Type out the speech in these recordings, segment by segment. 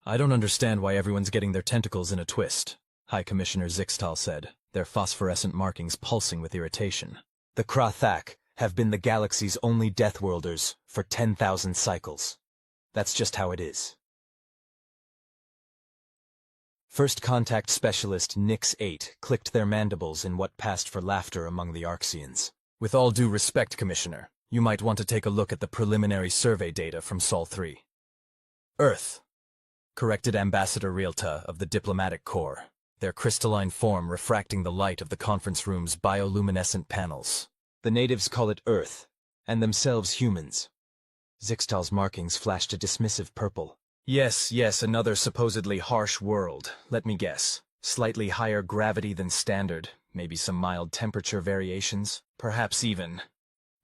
I don't understand why everyone's getting their tentacles in a twist, High Commissioner Zixtal said, their phosphorescent markings pulsing with irritation. The Vkr'lak have been the galaxy's only Deathworlders for 10,000 cycles. That's just how it is. First Contact Specialist Nix 8 clicked their mandibles in what passed for laughter among the Arxians. With all due respect, Commissioner, you might want to take a look at the preliminary survey data from Sol 3. Earth, corrected Ambassador Realta of the Diplomatic Corps, their crystalline form refracting the light of the conference room's bioluminescent panels. The natives call it Earth, and themselves humans. Zixtal's markings flashed a dismissive purple. Yes, another supposedly harsh world. Let me guess. Slightly higher gravity than standard, maybe some mild temperature variations, perhaps even,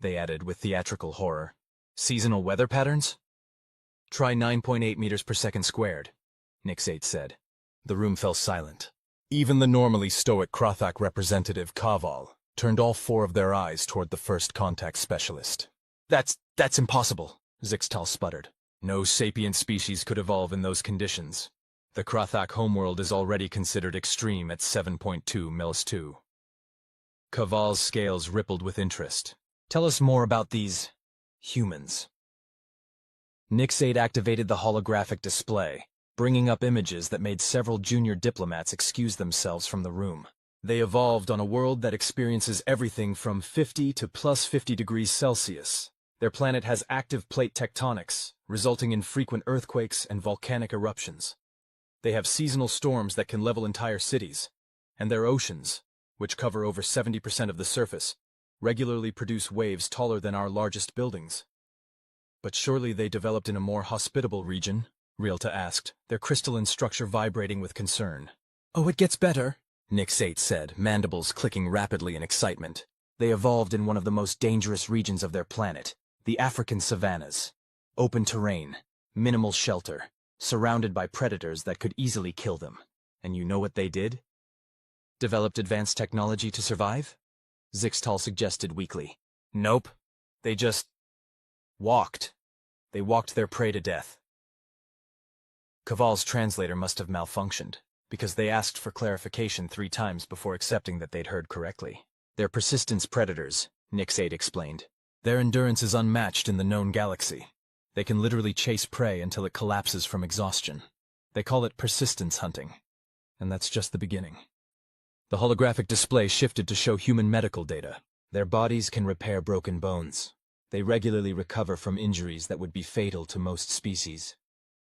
they added with theatrical horror, seasonal weather patterns? Try 9.8 meters per second squared, Nix 8 said. The room fell silent. Even the normally stoic Vkr'lak representative Kaval turned all four of their eyes toward the First Contact Specialist. That's impossible, Zixtal sputtered. No sapient species could evolve in those conditions. The Vkr'lak homeworld is already considered extreme at 7.2 mils2. Kaval's scales rippled with interest. Tell us more about these humans. Nix 8 activated the holographic display, bringing up images that made several junior diplomats excuse themselves from the room. They evolved on a world that experiences everything from 50 to plus 50 degrees Celsius. Their planet has active plate tectonics, resulting in frequent earthquakes and volcanic eruptions. They have seasonal storms that can level entire cities, and their oceans, which cover over 70% of the surface, regularly produce waves taller than our largest buildings. But surely they developed in a more hospitable region, Realta asked, their crystalline structure vibrating with concern. Oh, it gets better, Nix 8 said, mandibles clicking rapidly in excitement. They evolved in one of the most dangerous regions of their planet, the African savannas. Open terrain, minimal shelter, surrounded by predators that could easily kill them. And you know what they did? Developed advanced technology to survive? Zixtal suggested weakly. Nope. They just walked. They walked their prey to death. Kaval's translator must have malfunctioned, because they asked for clarification 3 times before accepting that they'd heard correctly. They're persistence predators, Nix 8 explained. Their endurance is unmatched in the known galaxy. They can literally chase prey until it collapses from exhaustion. They call it persistence hunting. And that's just the beginning. The holographic display shifted to show human medical data. Their bodies can repair broken bones. They regularly recover from injuries that would be fatal to most species.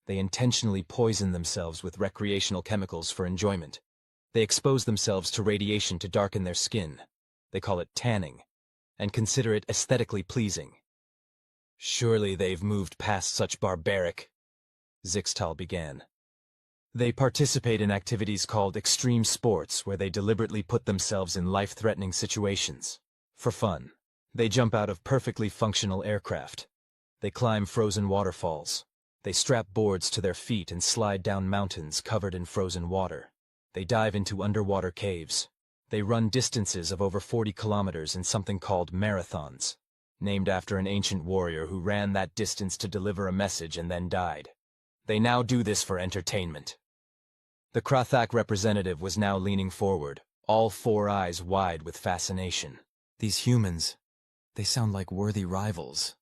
They intentionally poison themselves with recreational chemicals for enjoyment. They expose themselves to radiation to darken their skin. They call it tanning, and consider it aesthetically pleasing. Surely they've moved past such barbaric, Zixtal began. They participate in activities called extreme sports where they deliberately put themselves in life-threatening situations. For fun. They jump out of perfectly functional aircraft. They climb frozen waterfalls. They strap boards to their feet and slide down mountains covered in frozen water. They dive into underwater caves. They run distances of over 40 kilometers in something called marathons, named after an ancient warrior who ran that distance to deliver a message and then died. They now do this for entertainment. The Vkr'lak representative was now leaning forward, all 4 eyes wide with fascination. These humans, they sound like worthy rivals.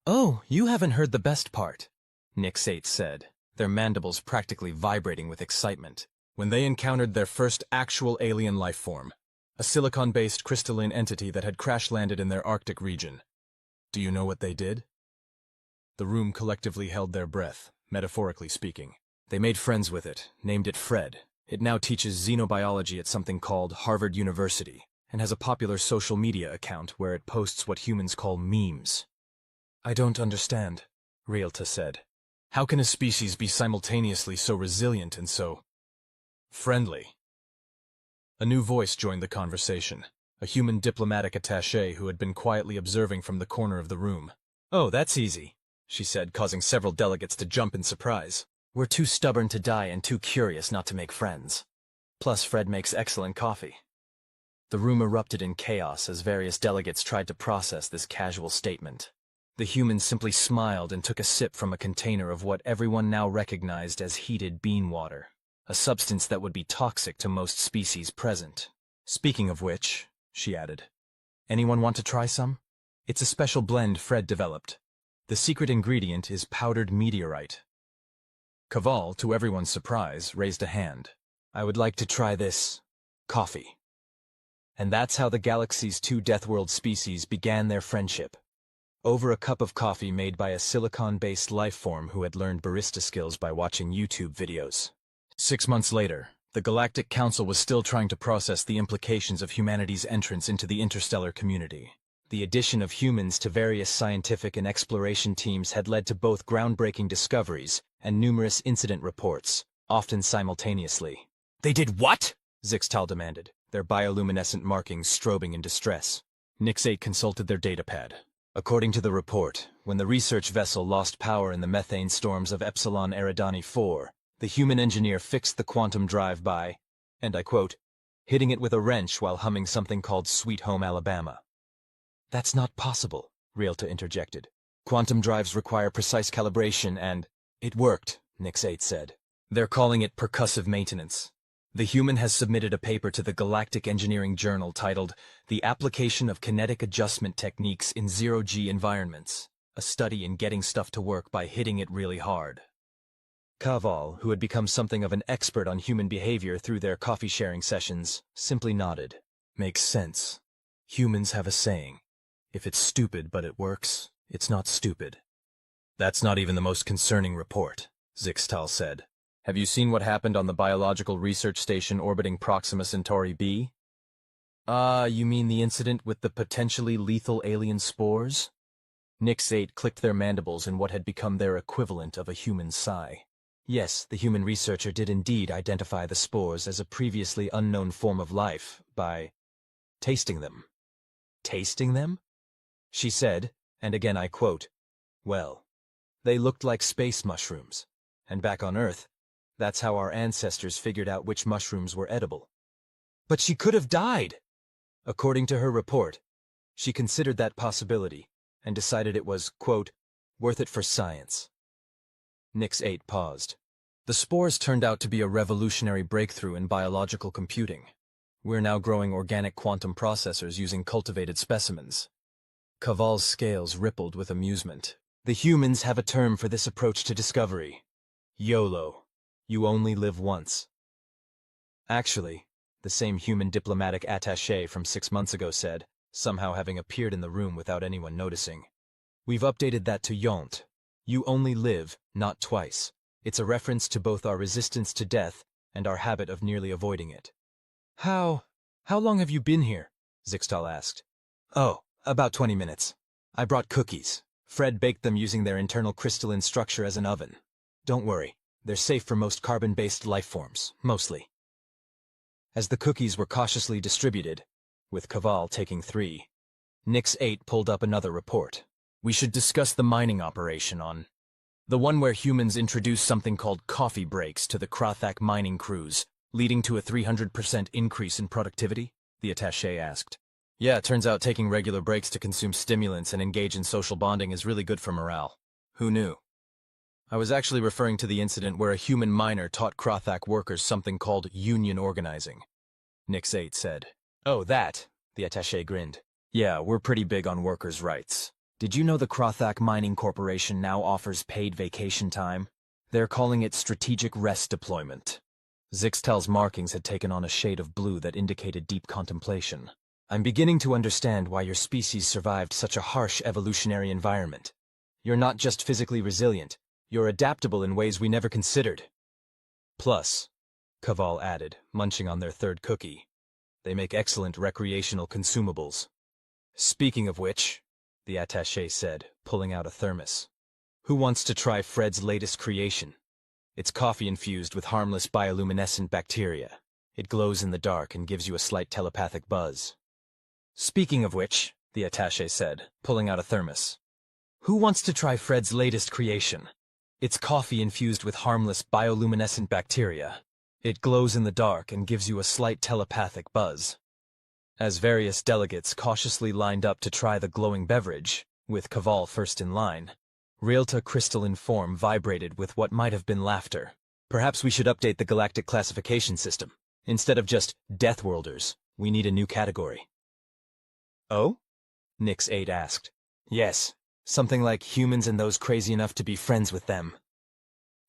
Oh, you haven't heard the best part, Nix 8 said, their mandibles practically vibrating with excitement. When they encountered their first actual alien life form, a silicon-based crystalline entity that had crash-landed in their Arctic region. Do you know what they did? The room collectively held their breath, metaphorically speaking. They made friends with it, named it Fred. It now teaches xenobiology at something called Harvard University, and has a popular social media account where it posts what humans call memes. I don't understand, Realta said. How can a species be simultaneously so resilient and so friendly? A new voice joined the conversation, a human diplomatic attaché who had been quietly observing from the corner of the room. Oh, that's easy, she said, causing several delegates to jump in surprise. We're too stubborn to die and too curious not to make friends. Plus, Fred makes excellent coffee. The room erupted in chaos as various delegates tried to process this casual statement. The human simply smiled and took a sip from a container of what everyone now recognized as heated bean water, a substance that would be toxic to most species present. Speaking of which, she added, anyone want to try some? It's a special blend Fred developed. The secret ingredient is powdered meteorite. Caval, to everyone's surprise, raised a hand. I would like to try this coffee. And that's how the galaxy's two Deathworld species began their friendship. Over a cup of coffee made by a silicon-based lifeform who had learned barista skills by watching YouTube videos. 6 months later, the Galactic Council was still trying to process the implications of humanity's entrance into the interstellar community. The addition of humans to various scientific and exploration teams had led to both groundbreaking discoveries and numerous incident reports, often simultaneously. They did what? Zixtal demanded, their bioluminescent markings strobing in distress. Nix-8 consulted their datapad. According to the report, when the research vessel lost power in the methane storms of Epsilon Eridani 4, the human engineer fixed the quantum drive by, and I quote, hitting it with a wrench while humming something called Sweet Home Alabama. That's not possible, Realta interjected. Quantum drives require precise calibration and... It worked, Nix-8 said. They're calling it percussive maintenance. The human has submitted a paper to the Galactic Engineering Journal titled The Application of Kinetic Adjustment Techniques in Zero-G Environments, a study in getting stuff to work by hitting it really hard. Caval, who had become something of an expert on human behavior through their coffee-sharing sessions, simply nodded. Makes sense. Humans have a saying, if it's stupid but it works, it's not stupid. That's not even the most concerning report, Zixtal said. Have you seen what happened on the biological research station orbiting Proxima Centauri b? You mean the incident with the potentially lethal alien spores? Nix-8 clicked their mandibles in what had become their equivalent of a human sigh. Yes, the human researcher did indeed identify the spores as a previously unknown form of life by tasting them. Tasting them? She said, and again I quote, well, they looked like space mushrooms, and back on Earth, that's how our ancestors figured out which mushrooms were edible. But she could have died! According to her report, she considered that possibility and decided it was, quote, worth it for science. Nix-8 paused. The spores turned out to be a revolutionary breakthrough in biological computing. We're now growing organic quantum processors using cultivated specimens. Caval's scales rippled with amusement. The humans have a term for this approach to discovery. YOLO. You only live once. Actually, the same human diplomatic attaché from 6 months ago said, somehow having appeared in the room without anyone noticing. We've updated that to YONT. You only live, not twice. It's a reference to both our resistance to death and our habit of nearly avoiding it. How long have you been here? Zixtal asked. Oh, about 20 minutes. I brought cookies. Fred baked them using their internal crystalline structure as an oven. Don't worry. They're safe for most carbon-based life forms, mostly. As the cookies were cautiously distributed, with Caval taking 3, Nix-8 pulled up another report. We should discuss the mining operation on the one where humans introduced something called coffee breaks to the Vkr'lak mining crews, leading to a 300% increase in productivity, the attaché asked. Yeah, it turns out taking regular breaks to consume stimulants and engage in social bonding is really good for morale. Who knew? I was actually referring to the incident where a human miner taught Vkr'lak workers something called union organizing. Nix-8 said. Oh, that, the attaché grinned. Yeah, we're pretty big on workers' rights. Did you know the Vkr'lak Mining Corporation now offers paid vacation time? They're calling it strategic rest deployment. Zixtal's markings had taken on a shade of blue that indicated deep contemplation. I'm beginning to understand why your species survived such a harsh evolutionary environment. You're not just physically resilient. You're adaptable in ways we never considered. Plus, Caval added, munching on their third cookie, they make excellent recreational consumables. Speaking of which, the attaché said, pulling out a thermos. Who wants to try Fred's latest creation? It's coffee infused with harmless bioluminescent bacteria. It glows in the dark and gives you a slight telepathic buzz. Speaking of which, the attaché said, pulling out a thermos. Who wants to try Fred's latest creation? It's coffee infused with harmless bioluminescent bacteria. It glows in the dark and gives you a slight telepathic buzz. As various delegates cautiously lined up to try the glowing beverage, with Caval first in line. Realta crystalline form vibrated with what might have been laughter. Perhaps we should update the galactic classification system. Instead of just Deathworlders, we need a new category. Oh? Nix 8 asked. Yes, something like humans and those crazy enough to be friends with them.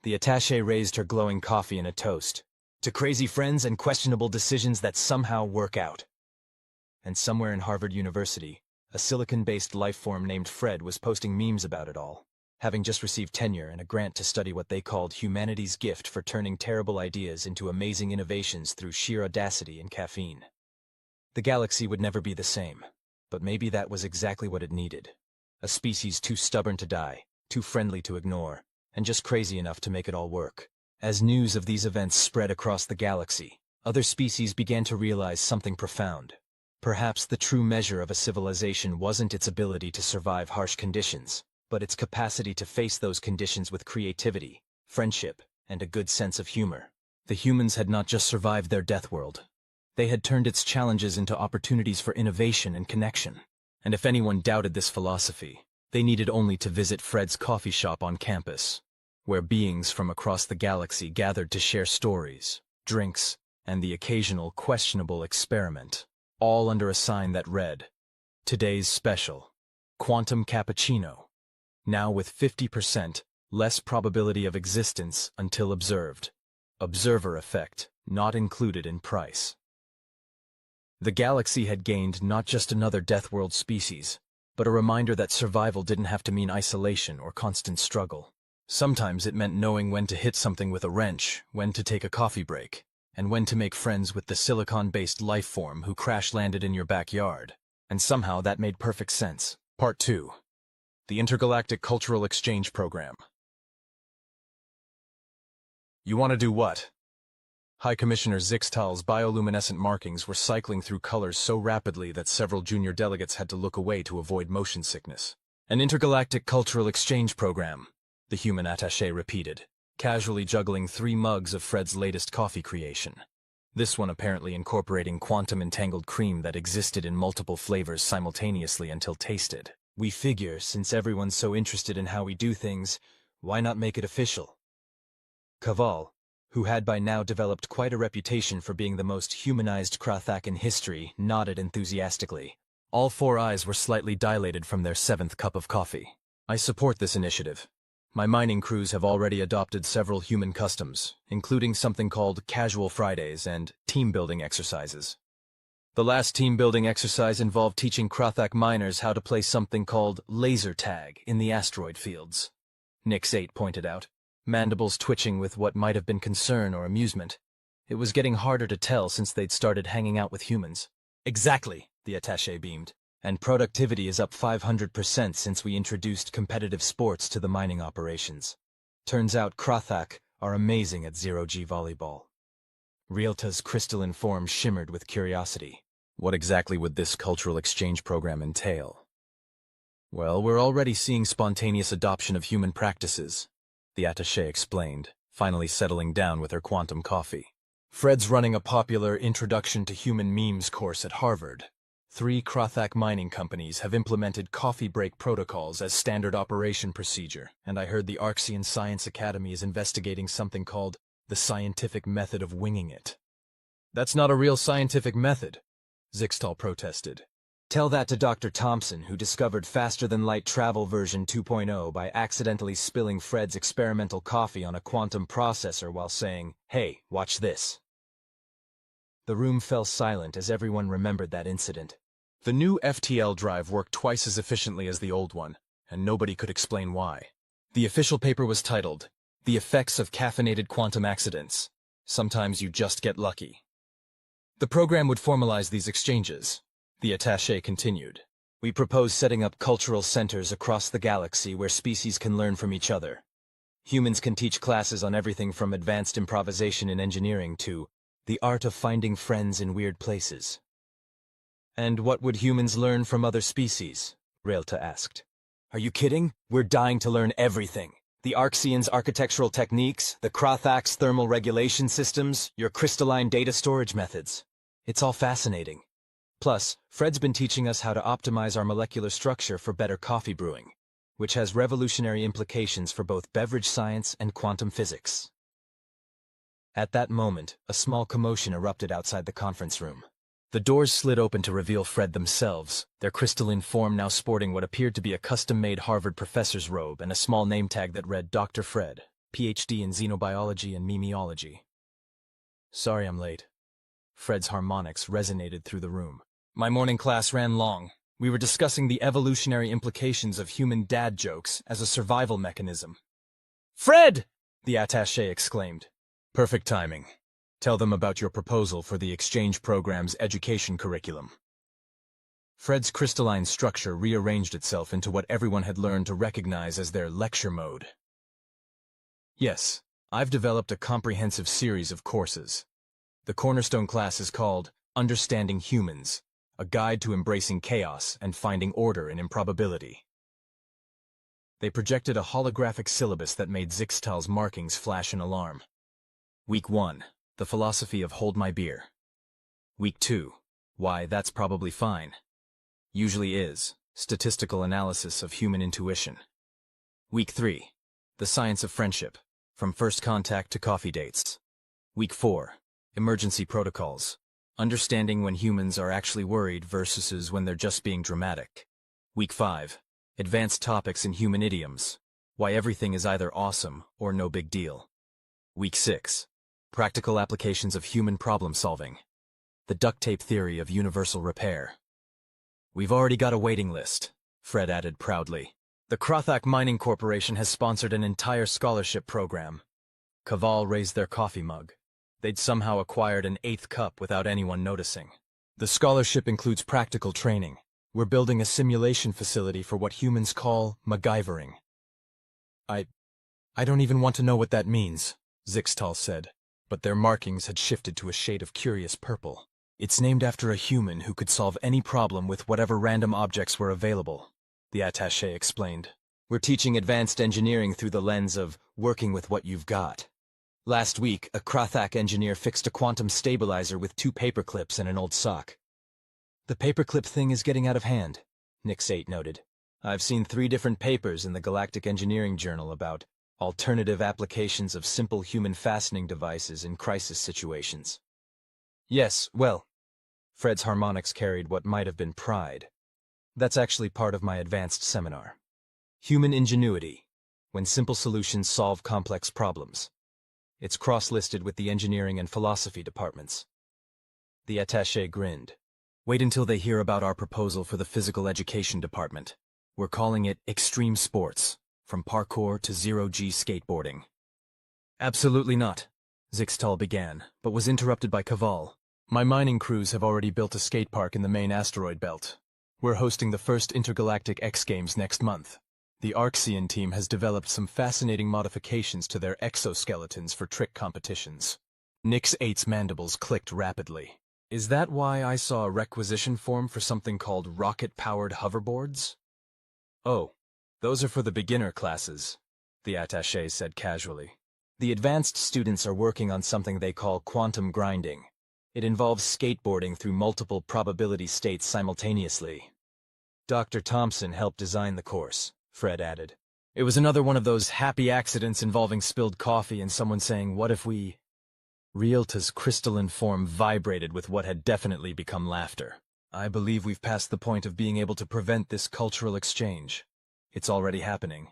The attaché raised her glowing coffee in a toast. To crazy friends and questionable decisions that somehow work out. And somewhere in Harvard University, a silicon-based life form named Fred was posting memes about it all, having just received tenure and a grant to study what they called humanity's gift for turning terrible ideas into amazing innovations through sheer audacity and caffeine. The galaxy would never be the same, but maybe that was exactly what it needed. A species too stubborn to die, too friendly to ignore, and just crazy enough to make it all work. As news of these events spread across the galaxy, other species began to realize something profound. Perhaps the true measure of a civilization wasn't its ability to survive harsh conditions, but its capacity to face those conditions with creativity, friendship, and a good sense of humor. The humans had not just survived their death world. They had turned its challenges into opportunities for innovation and connection. And if anyone doubted this philosophy, they needed only to visit Fred's coffee shop on campus, where beings from across the galaxy gathered to share stories, drinks, and the occasional questionable experiment, all under a sign that read, "Today's special, Quantum Cappuccino, now with 50% less probability of existence until observed. Observer effect, not included in price." The galaxy had gained not just another Deathworld species, but a reminder that survival didn't have to mean isolation or constant struggle. Sometimes it meant knowing when to hit something with a wrench, when to take a coffee break, and when to make friends with the silicon-based life form who crash-landed in your backyard. And somehow that made perfect sense. Part 2. The Intergalactic Cultural Exchange Program. You want to do what? High Commissioner Zixtal's bioluminescent markings were cycling through colors so rapidly that several junior delegates had to look away to avoid motion sickness. An intergalactic cultural exchange program, the human attaché repeated, casually juggling 3 mugs of Fred's latest coffee creation. This one apparently incorporating quantum-entangled cream that existed in multiple flavors simultaneously until tasted. We figure, since everyone's so interested in how we do things, why not make it official? Caval, who had by now developed quite a reputation for being the most humanized Vkr'lak in history, nodded enthusiastically. All 4 eyes were slightly dilated from their 7th cup of coffee. I support this initiative. My mining crews have already adopted several human customs, including something called Casual Fridays and team-building exercises. The last team-building exercise involved teaching Vkr'lak miners how to play something called laser tag in the asteroid fields. Nix 8 pointed out, mandibles twitching with what might have been concern or amusement. It was getting harder to tell since they'd started hanging out with humans. Exactly, the attaché beamed. And productivity is up 500% since we introduced competitive sports to the mining operations. Turns out Vkr'lak are amazing at zero-G volleyball. Realta's crystalline form shimmered with curiosity. What exactly would this cultural exchange program entail? Well, we're already seeing spontaneous adoption of human practices, the attaché explained, finally settling down with her quantum coffee. Fred's running a popular Introduction to Human Memes course at Harvard. 3 Vkr'lak mining companies have implemented coffee break protocols as standard operation procedure, and I heard the Arxian Science Academy is investigating something called the scientific method of winging it. That's not a real scientific method, Zixtal protested. Tell that to Dr. Thompson, who discovered faster-than-light travel version 2.0 by accidentally spilling Fred's experimental coffee on a quantum processor while saying, "Hey, watch this." The room fell silent as everyone remembered that incident. The new FTL drive worked twice as efficiently as the old one, and nobody could explain why. The official paper was titled, "The Effects of Caffeinated Quantum Accidents. Sometimes you just get lucky." The program would formalize these exchanges. The attaché continued. We propose setting up cultural centers across the galaxy where species can learn from each other. Humans can teach classes on everything from advanced improvisation in engineering to the art of finding friends in weird places. And what would humans learn from other species? Realta asked. Are you kidding? We're dying to learn everything. The Arxians' architectural techniques, the Vkr'lak's thermal regulation systems, your crystalline data storage methods. It's all fascinating. Plus, Fred's been teaching us how to optimize our molecular structure for better coffee brewing, which has revolutionary implications for both beverage science and quantum physics. At that moment, a small commotion erupted outside the conference room. The doors slid open to reveal Fred themselves, their crystalline form now sporting what appeared to be a custom-made Harvard professor's robe and a small name tag that read Dr. Fred, Ph.D. in xenobiology and memeology. Sorry I'm late. Fred's harmonics resonated through the room. My morning class ran long. We were discussing the evolutionary implications of human dad jokes as a survival mechanism. Fred! The attaché exclaimed. Perfect timing. Tell them about your proposal for the exchange program's education curriculum. Fred's crystalline structure rearranged itself into what everyone had learned to recognize as their lecture mode. Yes, I've developed a comprehensive series of courses. The cornerstone class is called Understanding Humans, a guide to embracing chaos and finding order in improbability. They projected a holographic syllabus that made Zixtal's markings flash an alarm. Week 1. The philosophy of hold my beer. Week 2. Why, that's probably fine. Usually is. Statistical analysis of human intuition. Week 3. The science of friendship. From first contact to coffee dates. Week 4. Emergency protocols. Understanding when humans are actually worried versus when they're just being dramatic. Week 5. Advanced topics in human idioms. Why everything is either awesome or no big deal. Week 6. Practical applications of human problem solving. The duct tape theory of universal repair. We've already got a waiting list, Fred added proudly. The HFY Mining Corporation has sponsored an entire scholarship program. Caval raised their coffee mug. They'd somehow acquired an 8th cup without anyone noticing. The scholarship includes practical training. We're building a simulation facility for what humans call MacGyvering. I don't even want to know what that means, Zixtal said. But their markings had shifted to a shade of curious purple. It's named after a human who could solve any problem with whatever random objects were available, the attaché explained. We're teaching advanced engineering through the lens of working with what you've got. Last week, a Vkr'lak engineer fixed a quantum stabilizer with 2 paper clips and an old sock. The paperclip thing is getting out of hand, Nix8 noted. I've seen 3 different papers in the Galactic Engineering Journal about alternative applications of simple human fastening devices in crisis situations. Yes, well, Fred's harmonics carried what might have been pride. That's actually part of my advanced seminar. Human ingenuity, when simple solutions solve complex problems. It's cross-listed with the engineering and philosophy departments. The attaché grinned. Wait until they hear about our proposal for the physical education department. We're calling it Extreme Sports. From parkour to zero-G skateboarding. Absolutely not, Zixtal began, but was interrupted by Caval. My mining crews have already built a skate park in the main asteroid belt. We're hosting the first intergalactic X Games next month. The Arxian team has developed some fascinating modifications to their exoskeletons for trick competitions. Nix8's mandibles clicked rapidly. Is that why I saw a requisition form for something called rocket-powered hoverboards? Oh. Those are for the beginner classes, the attaché said casually. The advanced students are working on something they call quantum grinding. It involves skateboarding through multiple probability states simultaneously. Dr. Thompson helped design the course, Fred added. It was another one of those happy accidents involving spilled coffee and someone saying, "What if we—" Rialta's crystalline form vibrated with what had definitely become laughter. I believe we've passed the point of being able to prevent this cultural exchange. It's already happening.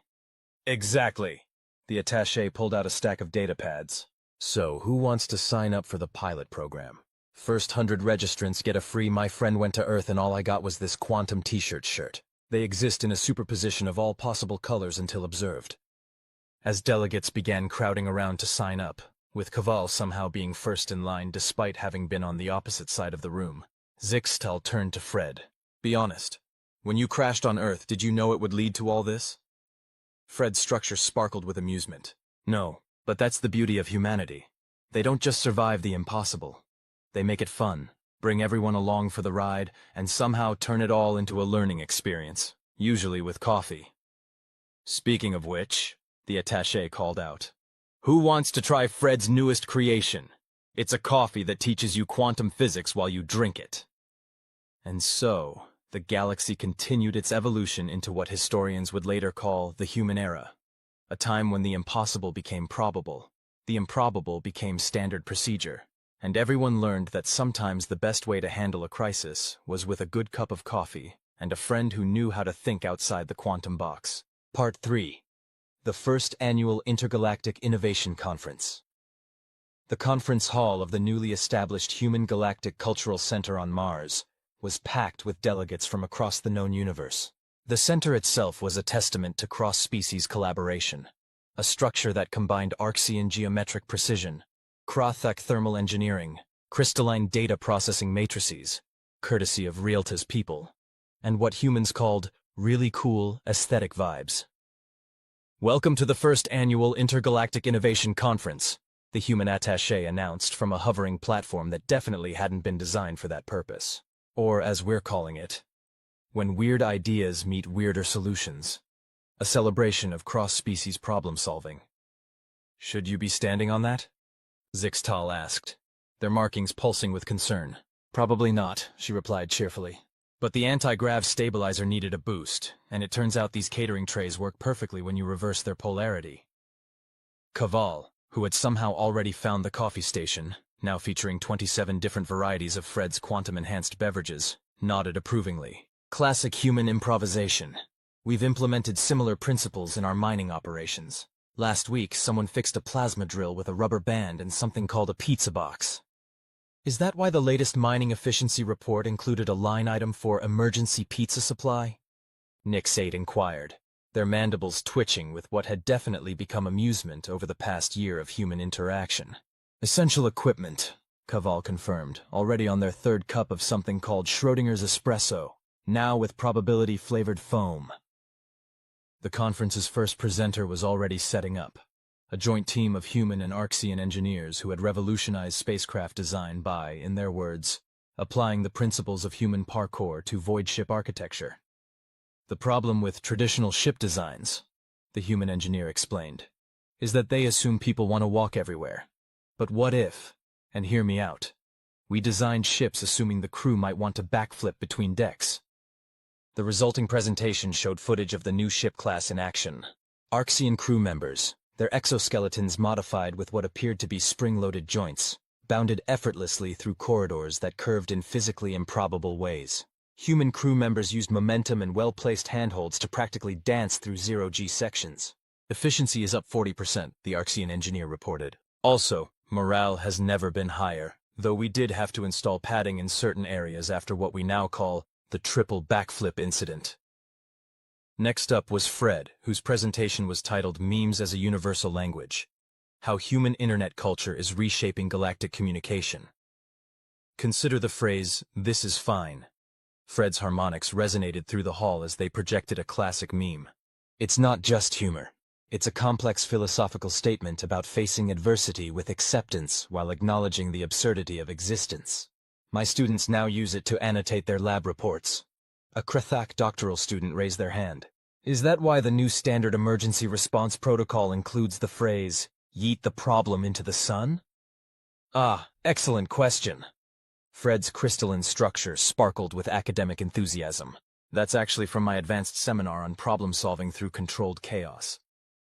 Exactly. The attaché pulled out a stack of data pads. So, who wants to sign up for the pilot program? First 100 registrants get a free My Friend Went to Earth and all I got was this quantum t-shirt shirt. They exist in a superposition of all possible colors until observed. As delegates began crowding around to sign up, with Caval somehow being first in line despite having been on the opposite side of the room, Zixtal turned to Fred. Be honest. When you crashed on Earth, did you know it would lead to all this? Fred's structure sparkled with amusement. No, but that's the beauty of humanity. They don't just survive the impossible. They make it fun, bring everyone along for the ride, and somehow turn it all into a learning experience, usually with coffee. Speaking of which, the attaché called out. Who wants to try Fred's newest creation? It's a coffee that teaches you quantum physics while you drink it. And so, the galaxy continued its evolution into what historians would later call the human era, a time when the impossible became probable, the improbable became standard procedure, and everyone learned that sometimes the best way to handle a crisis was with a good cup of coffee and a friend who knew how to think outside the quantum box. Part 3. The First Annual Intergalactic Innovation Conference. The conference hall of the newly established Human Galactic Cultural Center on Mars was packed with delegates from across the known universe. The center itself was a testament to cross-species collaboration, a structure that combined Archean geometric precision, crumble thermal engineering, crystalline data processing matrices, courtesy of Realta's people, and what humans called really cool aesthetic vibes. Welcome to the first annual Intergalactic Innovation Conference, the human attaché announced from a hovering platform that definitely hadn't been designed for that purpose. Or, as we're calling it, when weird ideas meet weirder solutions. A celebration of cross-species problem-solving. Should you be standing on that? Zixtal asked, their markings pulsing with concern. Probably not, she replied cheerfully. But the anti-grav stabilizer needed a boost, and it turns out these catering trays work perfectly when you reverse their polarity. Caval, who had somehow already found the coffee station, now featuring 27 different varieties of Fred's quantum-enhanced beverages, nodded approvingly. Classic human improvisation. We've implemented similar principles in our mining operations. Last week, someone fixed a plasma drill with a rubber band and something called a pizza box. Is that why the latest mining efficiency report included a line item for emergency pizza supply? Nix 8 inquired, their mandibles twitching with what had definitely become amusement over the past year of human interaction. Essential equipment, Caval confirmed, already on their third cup of something called Schrodinger's espresso, now with probability-flavored foam. The conference's first presenter was already setting up, a joint team of human and Archean engineers who had revolutionized spacecraft design by, in their words, applying the principles of human parkour to void ship architecture. The problem with traditional ship designs, the human engineer explained, is that they assume people want to walk everywhere. But what if, and hear me out, we designed ships assuming the crew might want to backflip between decks? The resulting presentation showed footage of the new ship class in action. Archean crew members, their exoskeletons modified with what appeared to be spring-loaded joints, bounded effortlessly through corridors that curved in physically improbable ways. Human crew members used momentum and well-placed handholds to practically dance through zero-G sections. Efficiency is up 40%, the Archean engineer reported. Also, morale has never been higher, though we did have to install padding in certain areas after what we now call the triple backflip incident. Next up was Fred, whose presentation was titled Memes as a Universal Language: How Human Internet Culture is Reshaping Galactic Communication. Consider the phrase, "This is fine." Fred's harmonics resonated through the hall as they projected a classic meme. It's not just humor. It's a complex philosophical statement about facing adversity with acceptance while acknowledging the absurdity of existence. My students now use it to annotate their lab reports. A Vkr'lak doctoral student raised their hand. Is that why the new standard emergency response protocol includes the phrase, "Yeet the problem into the sun"? Ah, excellent question. Fred's crystalline structure sparkled with academic enthusiasm. That's actually from my advanced seminar on problem-solving through controlled chaos.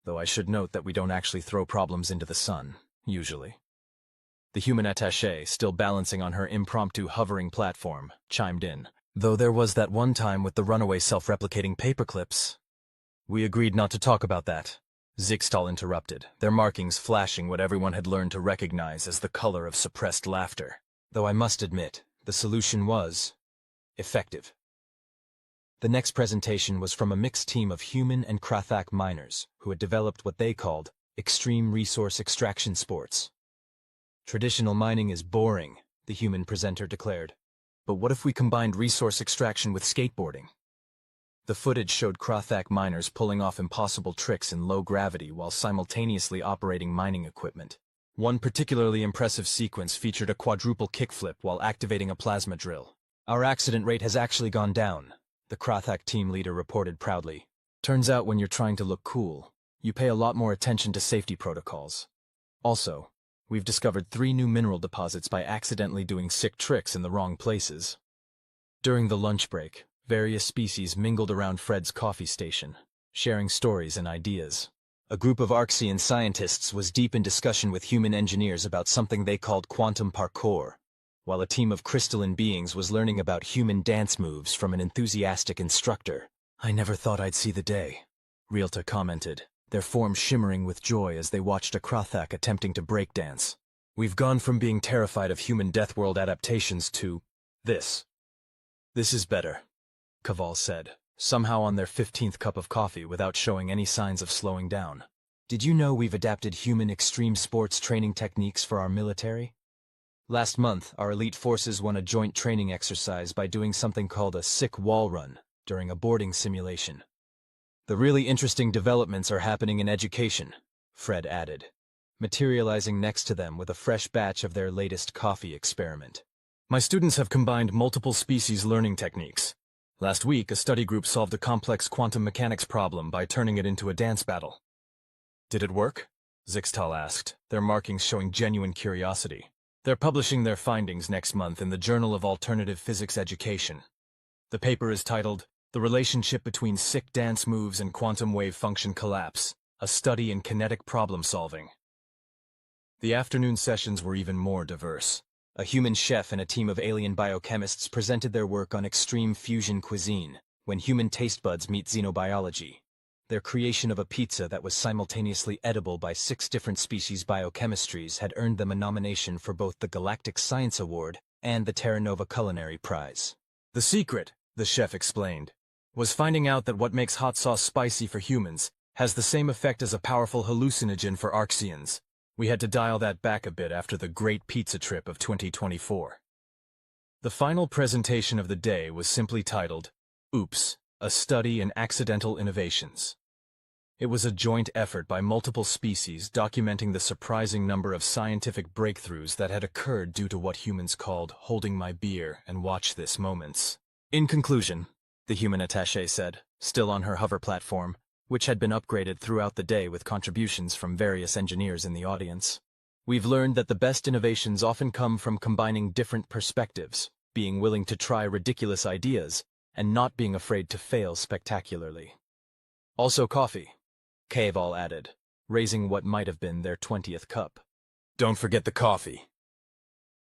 Though I should note that we don't actually throw problems into the sun, usually. The human attaché, still balancing on her impromptu hovering platform, chimed in. Though there was that one time with the runaway self-replicating paperclips. We agreed not to talk about that. Zixtal interrupted, their markings flashing what everyone had learned to recognize as the color of suppressed laughter. Though I must admit, the solution was effective. The next presentation was from a mixed team of human and Vkr'lak miners who had developed what they called extreme resource extraction sports. Traditional mining is boring, the human presenter declared. But what if we combined resource extraction with skateboarding? The footage showed Vkr'lak miners pulling off impossible tricks in low gravity while simultaneously operating mining equipment. One particularly impressive sequence featured a quadruple kickflip while activating a plasma drill. Our accident rate has actually gone down, the Vkr'lak team leader reported proudly. Turns out when you're trying to look cool, you pay a lot more attention to safety protocols. Also, we've discovered 3 new mineral deposits by accidentally doing sick tricks in the wrong places. During the lunch break, various species mingled around Fred's coffee station, sharing stories and ideas. A group of Arxian scientists was deep in discussion with human engineers about something they called quantum parkour, while a team of crystalline beings was learning about human dance moves from an enthusiastic instructor. "I never thought I'd see the day," Realta commented, their form shimmering with joy as they watched a Vkr'lak attempting to breakdance. "We've gone from being terrified of human death world adaptations to this. This is better," Kaval said, somehow on their 15th cup of coffee without showing any signs of slowing down. "Did you know we've adapted human extreme sports training techniques for our military? Last month, our elite forces won a joint training exercise by doing something called a sick wall run during a boarding simulation. The really interesting developments are happening in education," Fred added, materializing next to them with a fresh batch of their latest coffee experiment. "My students have combined multiple species learning techniques. Last week, a study group solved a complex quantum mechanics problem by turning it into a dance battle." "Did it work?" Zixtal asked, their markings showing genuine curiosity. "They're publishing their findings next month in the Journal of Alternative Physics Education. The paper is titled, 'The Relationship Between Sick Dance Moves and Quantum Wave Function Collapse, a Study in Kinetic Problem Solving.'" The afternoon sessions were even more diverse. A human chef and a team of alien biochemists presented their work on extreme fusion cuisine, when human taste buds meet xenobiology. Their creation of a pizza that was simultaneously edible by 6 different species biochemistries had earned them a nomination for both the Galactic Science Award and the Terra Nova Culinary Prize. "The secret," the chef explained, "was finding out that what makes hot sauce spicy for humans has the same effect as a powerful hallucinogen for Arxians. We had to dial that back a bit after the Great Pizza Trip of 2024. The final presentation of the day was simply titled, "Oops, a Study in Accidental Innovations." It was a joint effort by multiple species documenting the surprising number of scientific breakthroughs that had occurred due to what humans called holding my beer and watch this moments. "In conclusion," the human attaché said, still on her hover platform, which had been upgraded throughout the day with contributions from various engineers in the audience, "we've learned that the best innovations often come from combining different perspectives, being willing to try ridiculous ideas, and not being afraid to fail spectacularly. Also coffee," Kaval added, raising what might have been their 20th cup. "Don't forget the coffee."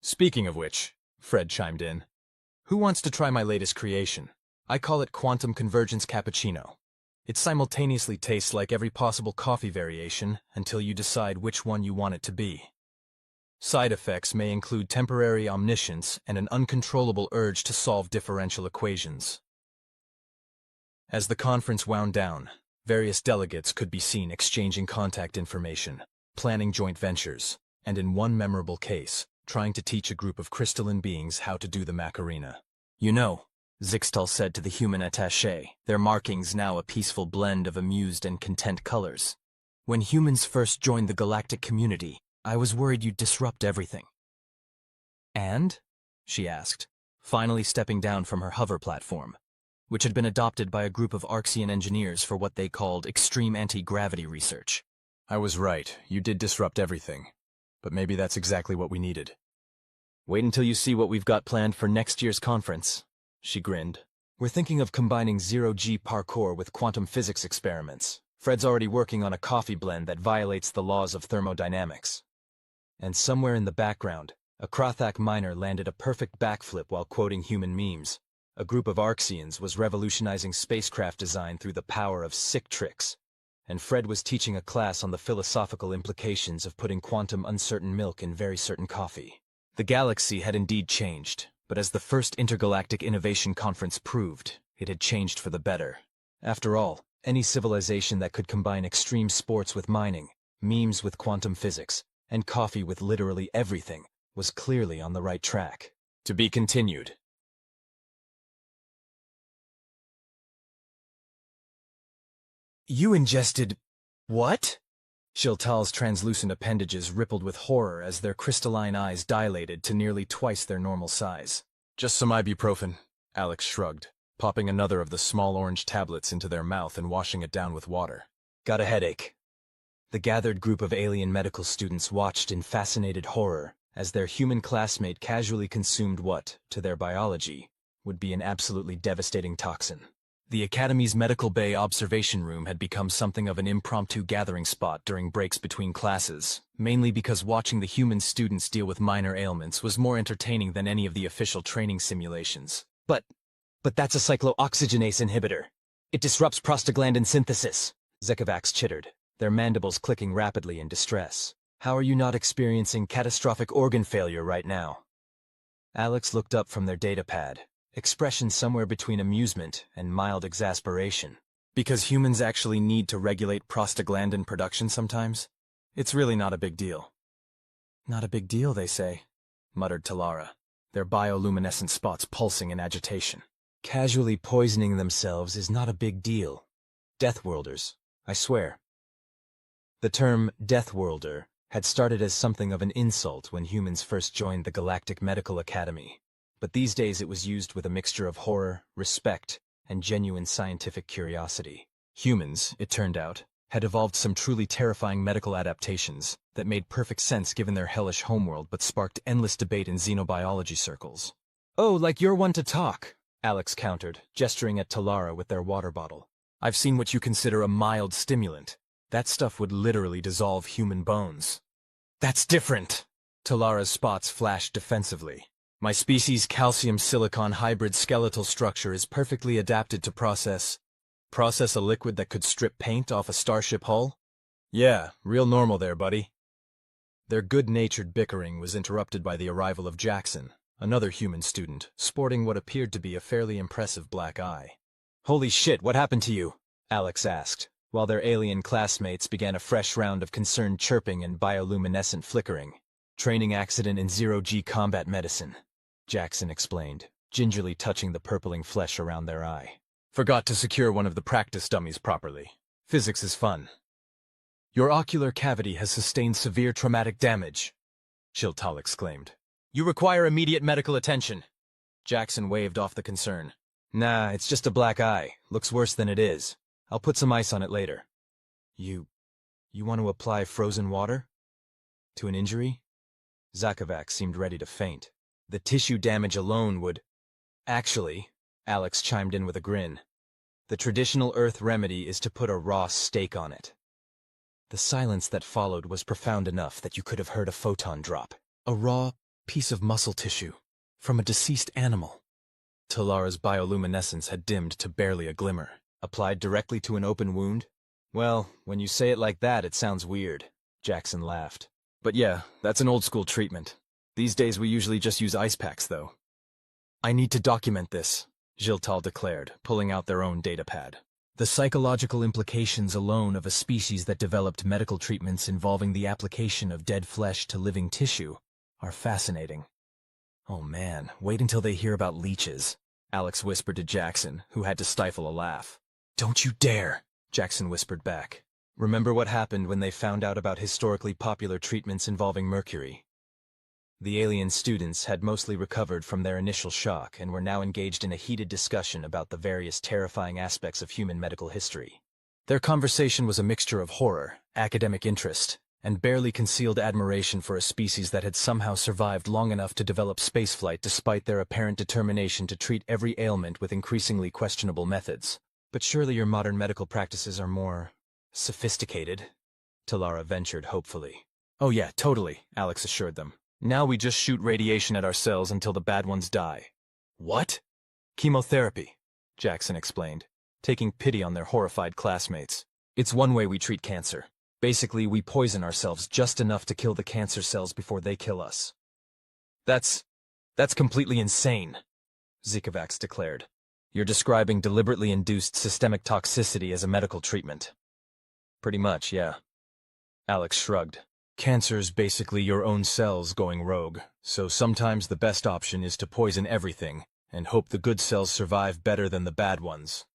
"Speaking of which," Fred chimed in, "who wants to try my latest creation? I call it Quantum Convergence Cappuccino. It simultaneously tastes like every possible coffee variation until you decide which one you want it to be. Side effects may include temporary omniscience and an uncontrollable urge to solve differential equations." As the conference wound down, various delegates could be seen exchanging contact information, planning joint ventures, and in one memorable case, trying to teach a group of crystalline beings how to do the Macarena. "You know," Zixtal said to the human attaché, their markings now a peaceful blend of amused and content colors, "when humans first joined the galactic community, I was worried you'd disrupt everything." "And?" she asked, finally stepping down from her hover platform, which had been adopted by a group of Arxian engineers for what they called extreme anti-gravity research. "I was right, you did disrupt everything, but maybe that's exactly what we needed." "Wait until you see what we've got planned for next year's conference," she grinned. "We're thinking of combining zero-G parkour with quantum physics experiments. Fred's already working on a coffee blend that violates the laws of thermodynamics." And somewhere in the background, a Vkr'lak miner landed a perfect backflip while quoting human memes. A group of Arxians was revolutionizing spacecraft design through the power of sick tricks, and Fred was teaching a class on the philosophical implications of putting quantum uncertain milk in very certain coffee. The galaxy had indeed changed, but as the first intergalactic innovation conference proved, it had changed for the better. After all, any civilization that could combine extreme sports with mining, memes with quantum physics, and coffee with literally everything was clearly on the right track. To be continued. "You ingested... what?" Shiltal's translucent appendages rippled with horror as their crystalline eyes dilated to nearly twice their normal size. "Just some ibuprofen," Alex shrugged, popping another of the small orange tablets into their mouth and washing it down with water. "Got a headache." The gathered group of alien medical students watched in fascinated horror as their human classmate casually consumed what, to their biology, would be an absolutely devastating toxin. The Academy's medical bay observation room had become something of an impromptu gathering spot during breaks between classes, mainly because watching the human students deal with minor ailments was more entertaining than any of the official training simulations. But that's a cyclooxygenase inhibitor. It disrupts prostaglandin synthesis, Vkr'lak chittered, their mandibles clicking rapidly in distress. How are you not experiencing catastrophic organ failure right now? Alex looked up from their datapad, expression somewhere between amusement and mild exasperation. Because humans actually need to regulate prostaglandin production sometimes? It's really not a big deal. Not a big deal, they say, muttered Talara, their bioluminescent spots pulsing in agitation. Casually poisoning themselves is not a big deal. Deathworlders, I swear. The term Deathworlder had started as something of an insult when humans first joined the Galactic Medical Academy, but these days it was used with a mixture of horror, respect, and genuine scientific curiosity. Humans, it turned out, had evolved some truly terrifying medical adaptations that made perfect sense given their hellish homeworld but sparked endless debate in xenobiology circles. Oh, like you're one to talk, Alex countered, gesturing at Talara with their water bottle. I've seen what you consider a mild stimulant. That stuff would literally dissolve human bones. That's different! Talara's spots flashed defensively. My species' calcium-silicon hybrid skeletal structure is perfectly adapted to process a liquid that could strip paint off a starship hull? Yeah, real normal there, buddy. Their good-natured bickering was interrupted by the arrival of Jackson, another human student, sporting what appeared to be a fairly impressive black eye. Holy shit, what happened to you? Alex asked, while their alien classmates began a fresh round of concerned chirping and bioluminescent flickering. Training accident in zero-G combat medicine, Jackson explained, gingerly touching the purpling flesh around their eye. Forgot to secure one of the practice dummies properly. Physics is fun. Your ocular cavity has sustained severe traumatic damage, Chiltal exclaimed. You require immediate medical attention. Jackson waved off the concern. Nah, it's just a black eye. Looks worse than it is. I'll put some ice on it later. You want to apply frozen water? To an injury? Vkr'lak seemed ready to faint. The tissue damage alone would... Actually, Alex chimed in with a grin. The traditional Earth remedy is to put a raw steak on it. The silence that followed was profound enough that you could have heard a photon drop. A raw piece of muscle tissue from a deceased animal. Talara's bioluminescence had dimmed to barely a glimmer. Applied directly to an open wound? Well, when you say it like that, it sounds weird, Jackson laughed. But yeah, that's an old-school treatment. These days we usually just use ice packs, though. I need to document this, Chiltal declared, pulling out their own datapad. The psychological implications alone of a species that developed medical treatments involving the application of dead flesh to living tissue are fascinating. Oh man, wait until they hear about leeches, Alex whispered to Jackson, who had to stifle a laugh. Don't you dare, Jackson whispered back. Remember what happened when they found out about historically popular treatments involving mercury? The alien students had mostly recovered from their initial shock and were now engaged in a heated discussion about the various terrifying aspects of human medical history. Their conversation was a mixture of horror, academic interest, and barely concealed admiration for a species that had somehow survived long enough to develop spaceflight despite their apparent determination to treat every ailment with increasingly questionable methods. But surely your modern medical practices are more sophisticated, Talara ventured hopefully. Oh yeah, totally, Alex assured them. Now we just shoot radiation at our cells until the bad ones die. What? Chemotherapy, Jackson explained, taking pity on their horrified classmates. It's one way we treat cancer. Basically, we poison ourselves just enough to kill the cancer cells before they kill us. That's completely insane, Vkr'lak declared. You're describing deliberately induced systemic toxicity as a medical treatment. Pretty much, yeah. Alex shrugged. Cancer's basically your own cells going rogue, so sometimes the best option is to poison everything and hope the good cells survive better than the bad ones.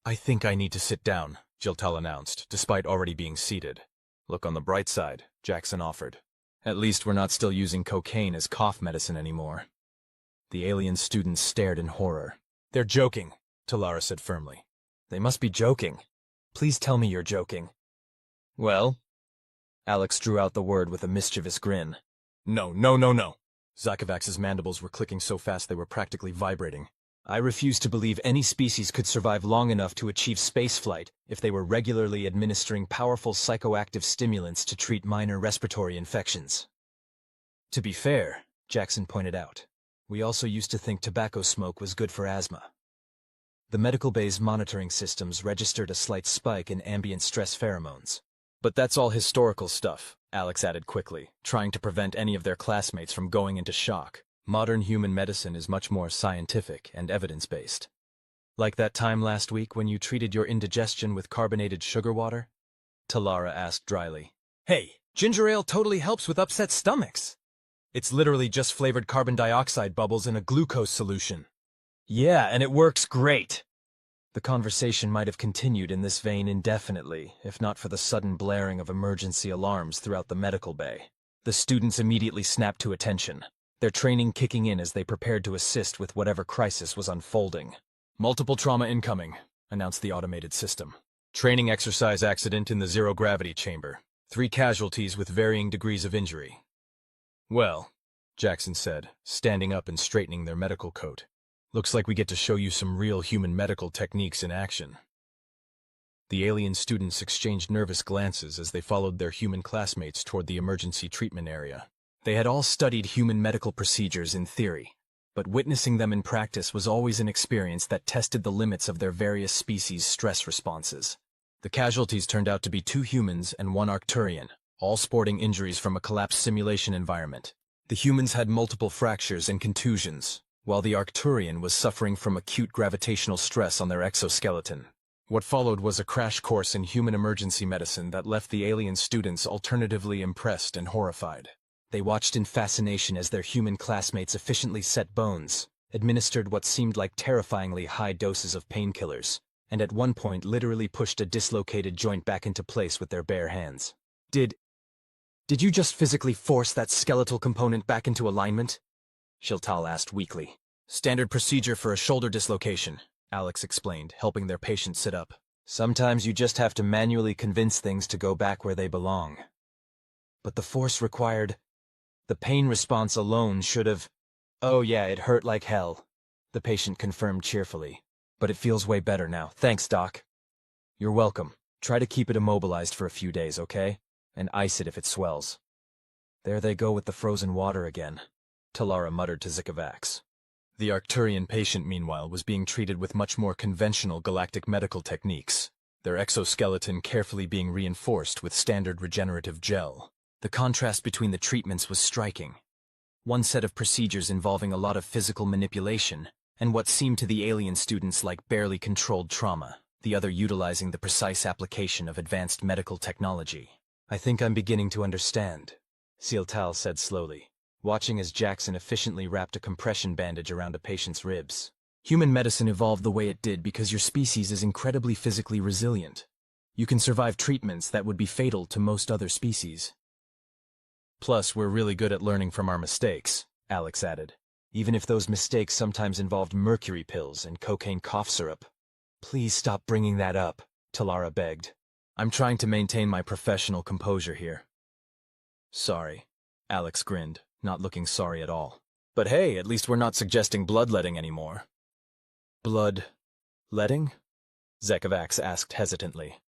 I think I need to sit down, Chiltal announced, despite already being seated. Look on the bright side, Jackson offered. At least we're not still using cocaine as cough medicine anymore. The alien students stared in horror. They're joking, Talara said firmly. They must be joking. Please tell me you're joking. Well? Alex drew out the word with a mischievous grin. No. Zakavax's mandibles were clicking so fast they were practically vibrating. I refuse to believe any species could survive long enough to achieve spaceflight if they were regularly administering powerful psychoactive stimulants to treat minor respiratory infections. To be fair, Jackson pointed out, we also used to think tobacco smoke was good for asthma. The medical bay's monitoring systems registered a slight spike in ambient stress pheromones. But that's all historical stuff, Alex added quickly, trying to prevent any of their classmates from going into shock. Modern human medicine is much more scientific and evidence-based. Like that time last week when you treated your indigestion with carbonated sugar water? Talara asked dryly. Hey, ginger ale totally helps with upset stomachs. It's literally just flavored carbon dioxide bubbles in a glucose solution. Yeah, and it works great. The conversation might have continued in this vein indefinitely, if not for the sudden blaring of emergency alarms throughout the medical bay. The students immediately snapped to attention, their training kicking in as they prepared to assist with whatever crisis was unfolding. Multiple trauma incoming, announced the automated system. Training exercise accident in the zero-gravity chamber. 3 casualties with varying degrees of injury. Well, Jackson said, standing up and straightening their medical coat. Looks like we get to show you some real human medical techniques in action. The alien students exchanged nervous glances as they followed their human classmates toward the emergency treatment area. They had all studied human medical procedures in theory, but witnessing them in practice was always an experience that tested the limits of their various species' stress responses. The casualties turned out to be 2 humans and 1 Arcturian, all sporting injuries from a collapsed simulation environment. The humans had multiple fractures and contusions, while the Arcturian was suffering from acute gravitational stress on their exoskeleton. What followed was a crash course in human emergency medicine that left the alien students alternatively impressed and horrified. They watched in fascination as their human classmates efficiently set bones, administered what seemed like terrifyingly high doses of painkillers, and at one point literally pushed a dislocated joint back into place with their bare hands. Did you just physically force that skeletal component back into alignment? Shiltal asked weakly. Standard procedure for a shoulder dislocation, Alex explained, helping their patient sit up. Sometimes you just have to manually convince things to go back where they belong. But the force required... The pain response alone should have... Oh yeah, it hurt like hell, the patient confirmed cheerfully. But it feels way better now. Thanks, Doc. You're welcome. Try to keep it immobilized for a few days, okay? And ice it if it swells. There they go with the frozen water again, Talara muttered to Zakavax. The Arcturian patient, meanwhile, was being treated with much more conventional galactic medical techniques, their exoskeleton carefully being reinforced with standard regenerative gel. The contrast between the treatments was striking. One set of procedures involving a lot of physical manipulation, and what seemed to the alien students like barely controlled trauma, the other utilizing the precise application of advanced medical technology. I think I'm beginning to understand, Sealtal said slowly, watching as Jackson efficiently wrapped a compression bandage around a patient's ribs. Human medicine evolved the way it did because your species is incredibly physically resilient. You can survive treatments that would be fatal to most other species. Plus, we're really good at learning from our mistakes, Alex added, even if those mistakes sometimes involved mercury pills and cocaine cough syrup. Please stop bringing that up, Talara begged. I'm trying to maintain my professional composure here. Sorry, Alex grinned, not looking sorry at all. But hey, at least we're not suggesting bloodletting anymore. Blood-letting? Zakavax asked hesitantly.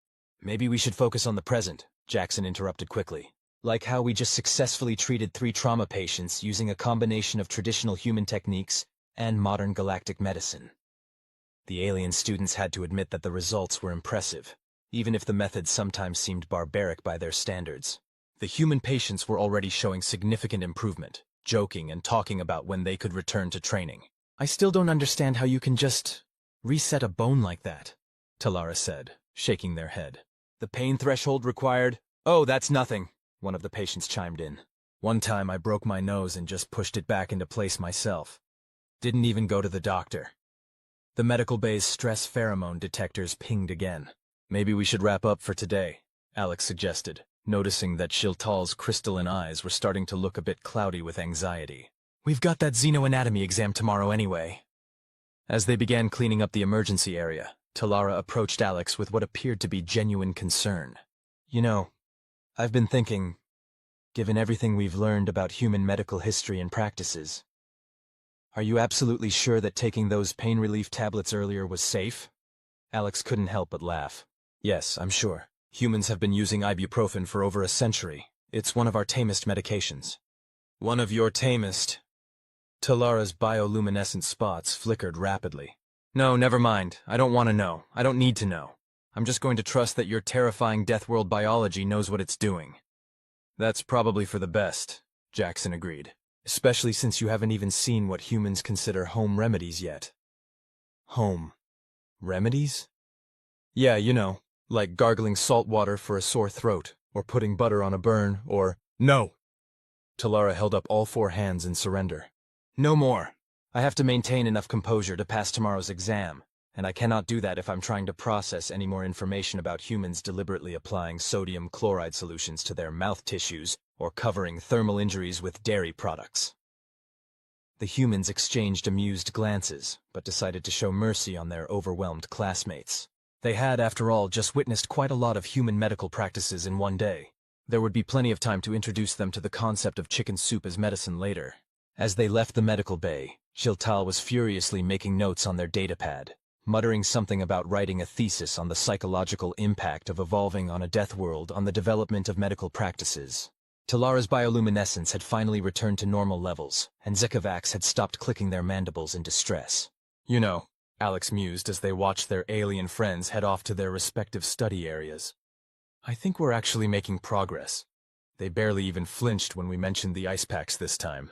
Maybe we should focus on the present, Jackson interrupted quickly. Like how we just successfully treated 3 trauma patients using a combination of traditional human techniques and modern galactic medicine. The alien students had to admit that the results were impressive, even if the methods sometimes seemed barbaric by their standards. The human patients were already showing significant improvement, joking and talking about when they could return to training. I still don't understand how you can just reset a bone like that, Talara said, shaking their head. The pain threshold required? Oh, that's nothing, one of the patients chimed in. One time I broke my nose and just pushed it back into place myself. Didn't even go to the doctor. The medical bay's stress pheromone detectors pinged again. Maybe we should wrap up for today, Alex suggested, noticing that Shiltal's crystalline eyes were starting to look a bit cloudy with anxiety. We've got that xenoanatomy exam tomorrow anyway. As they began cleaning up the emergency area, Talara approached Alex with what appeared to be genuine concern. You know, I've been thinking, given everything we've learned about human medical history and practices. Are you absolutely sure that taking those pain relief tablets earlier was safe? Alex couldn't help but laugh. Yes, I'm sure. Humans have been using ibuprofen for over a century. It's one of our tamest medications. One of your tamest? Talara's bioluminescent spots flickered rapidly. No, never mind. I don't want to know. I don't need to know. I'm just going to trust that your terrifying Death World biology knows what it's doing. That's probably for the best, Jackson agreed. Especially since you haven't even seen what humans consider home remedies yet. Home remedies? Yeah, you know, like gargling salt water for a sore throat, or putting butter on a burn, or— No! Talara held up all four hands in surrender. No more. I have to maintain enough composure to pass tomorrow's exam, and I cannot do that if I'm trying to process any more information about humans deliberately applying sodium chloride solutions to their mouth tissues or covering thermal injuries with dairy products. The humans exchanged amused glances, but decided to show mercy on their overwhelmed classmates. They had, after all, just witnessed quite a lot of human medical practices in one day. There would be plenty of time to introduce them to the concept of chicken soup as medicine later. As they left the medical bay, Chiltal was furiously making notes on their datapad, muttering something about writing a thesis on the psychological impact of evolving on a death world on the development of medical practices. Talara's bioluminescence had finally returned to normal levels, and Vkr'lak had stopped clicking their mandibles in distress. You know, Alex mused as they watched their alien friends head off to their respective study areas. I think we're actually making progress. They barely even flinched when we mentioned the ice packs this time.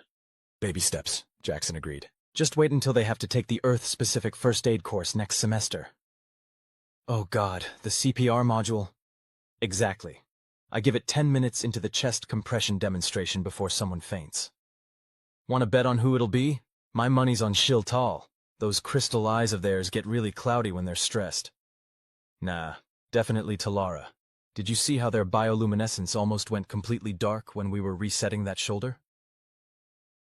Baby steps, Jackson agreed. Just wait until they have to take the Earth-specific first aid course next semester. Oh God, the CPR module? Exactly. I give it 10 minutes into the chest compression demonstration before someone faints. Want to bet on who it'll be? My money's on Chiltal. Those crystal eyes of theirs get really cloudy when they're stressed. Nah, definitely Talara. Did you see how their bioluminescence almost went completely dark when we were resetting that shoulder?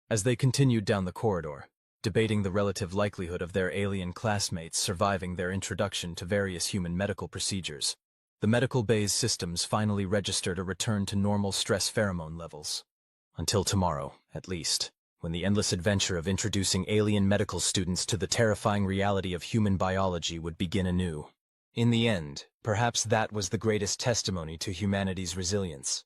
As they continued down the corridor, debating the relative likelihood of their alien classmates surviving their introduction to various human medical procedures, the medical bay's systems finally registered a return to normal stress pheromone levels. Until tomorrow, at least, when the endless adventure of introducing alien medical students to the terrifying reality of human biology would begin anew. In the end, perhaps that was the greatest testimony to humanity's resilience.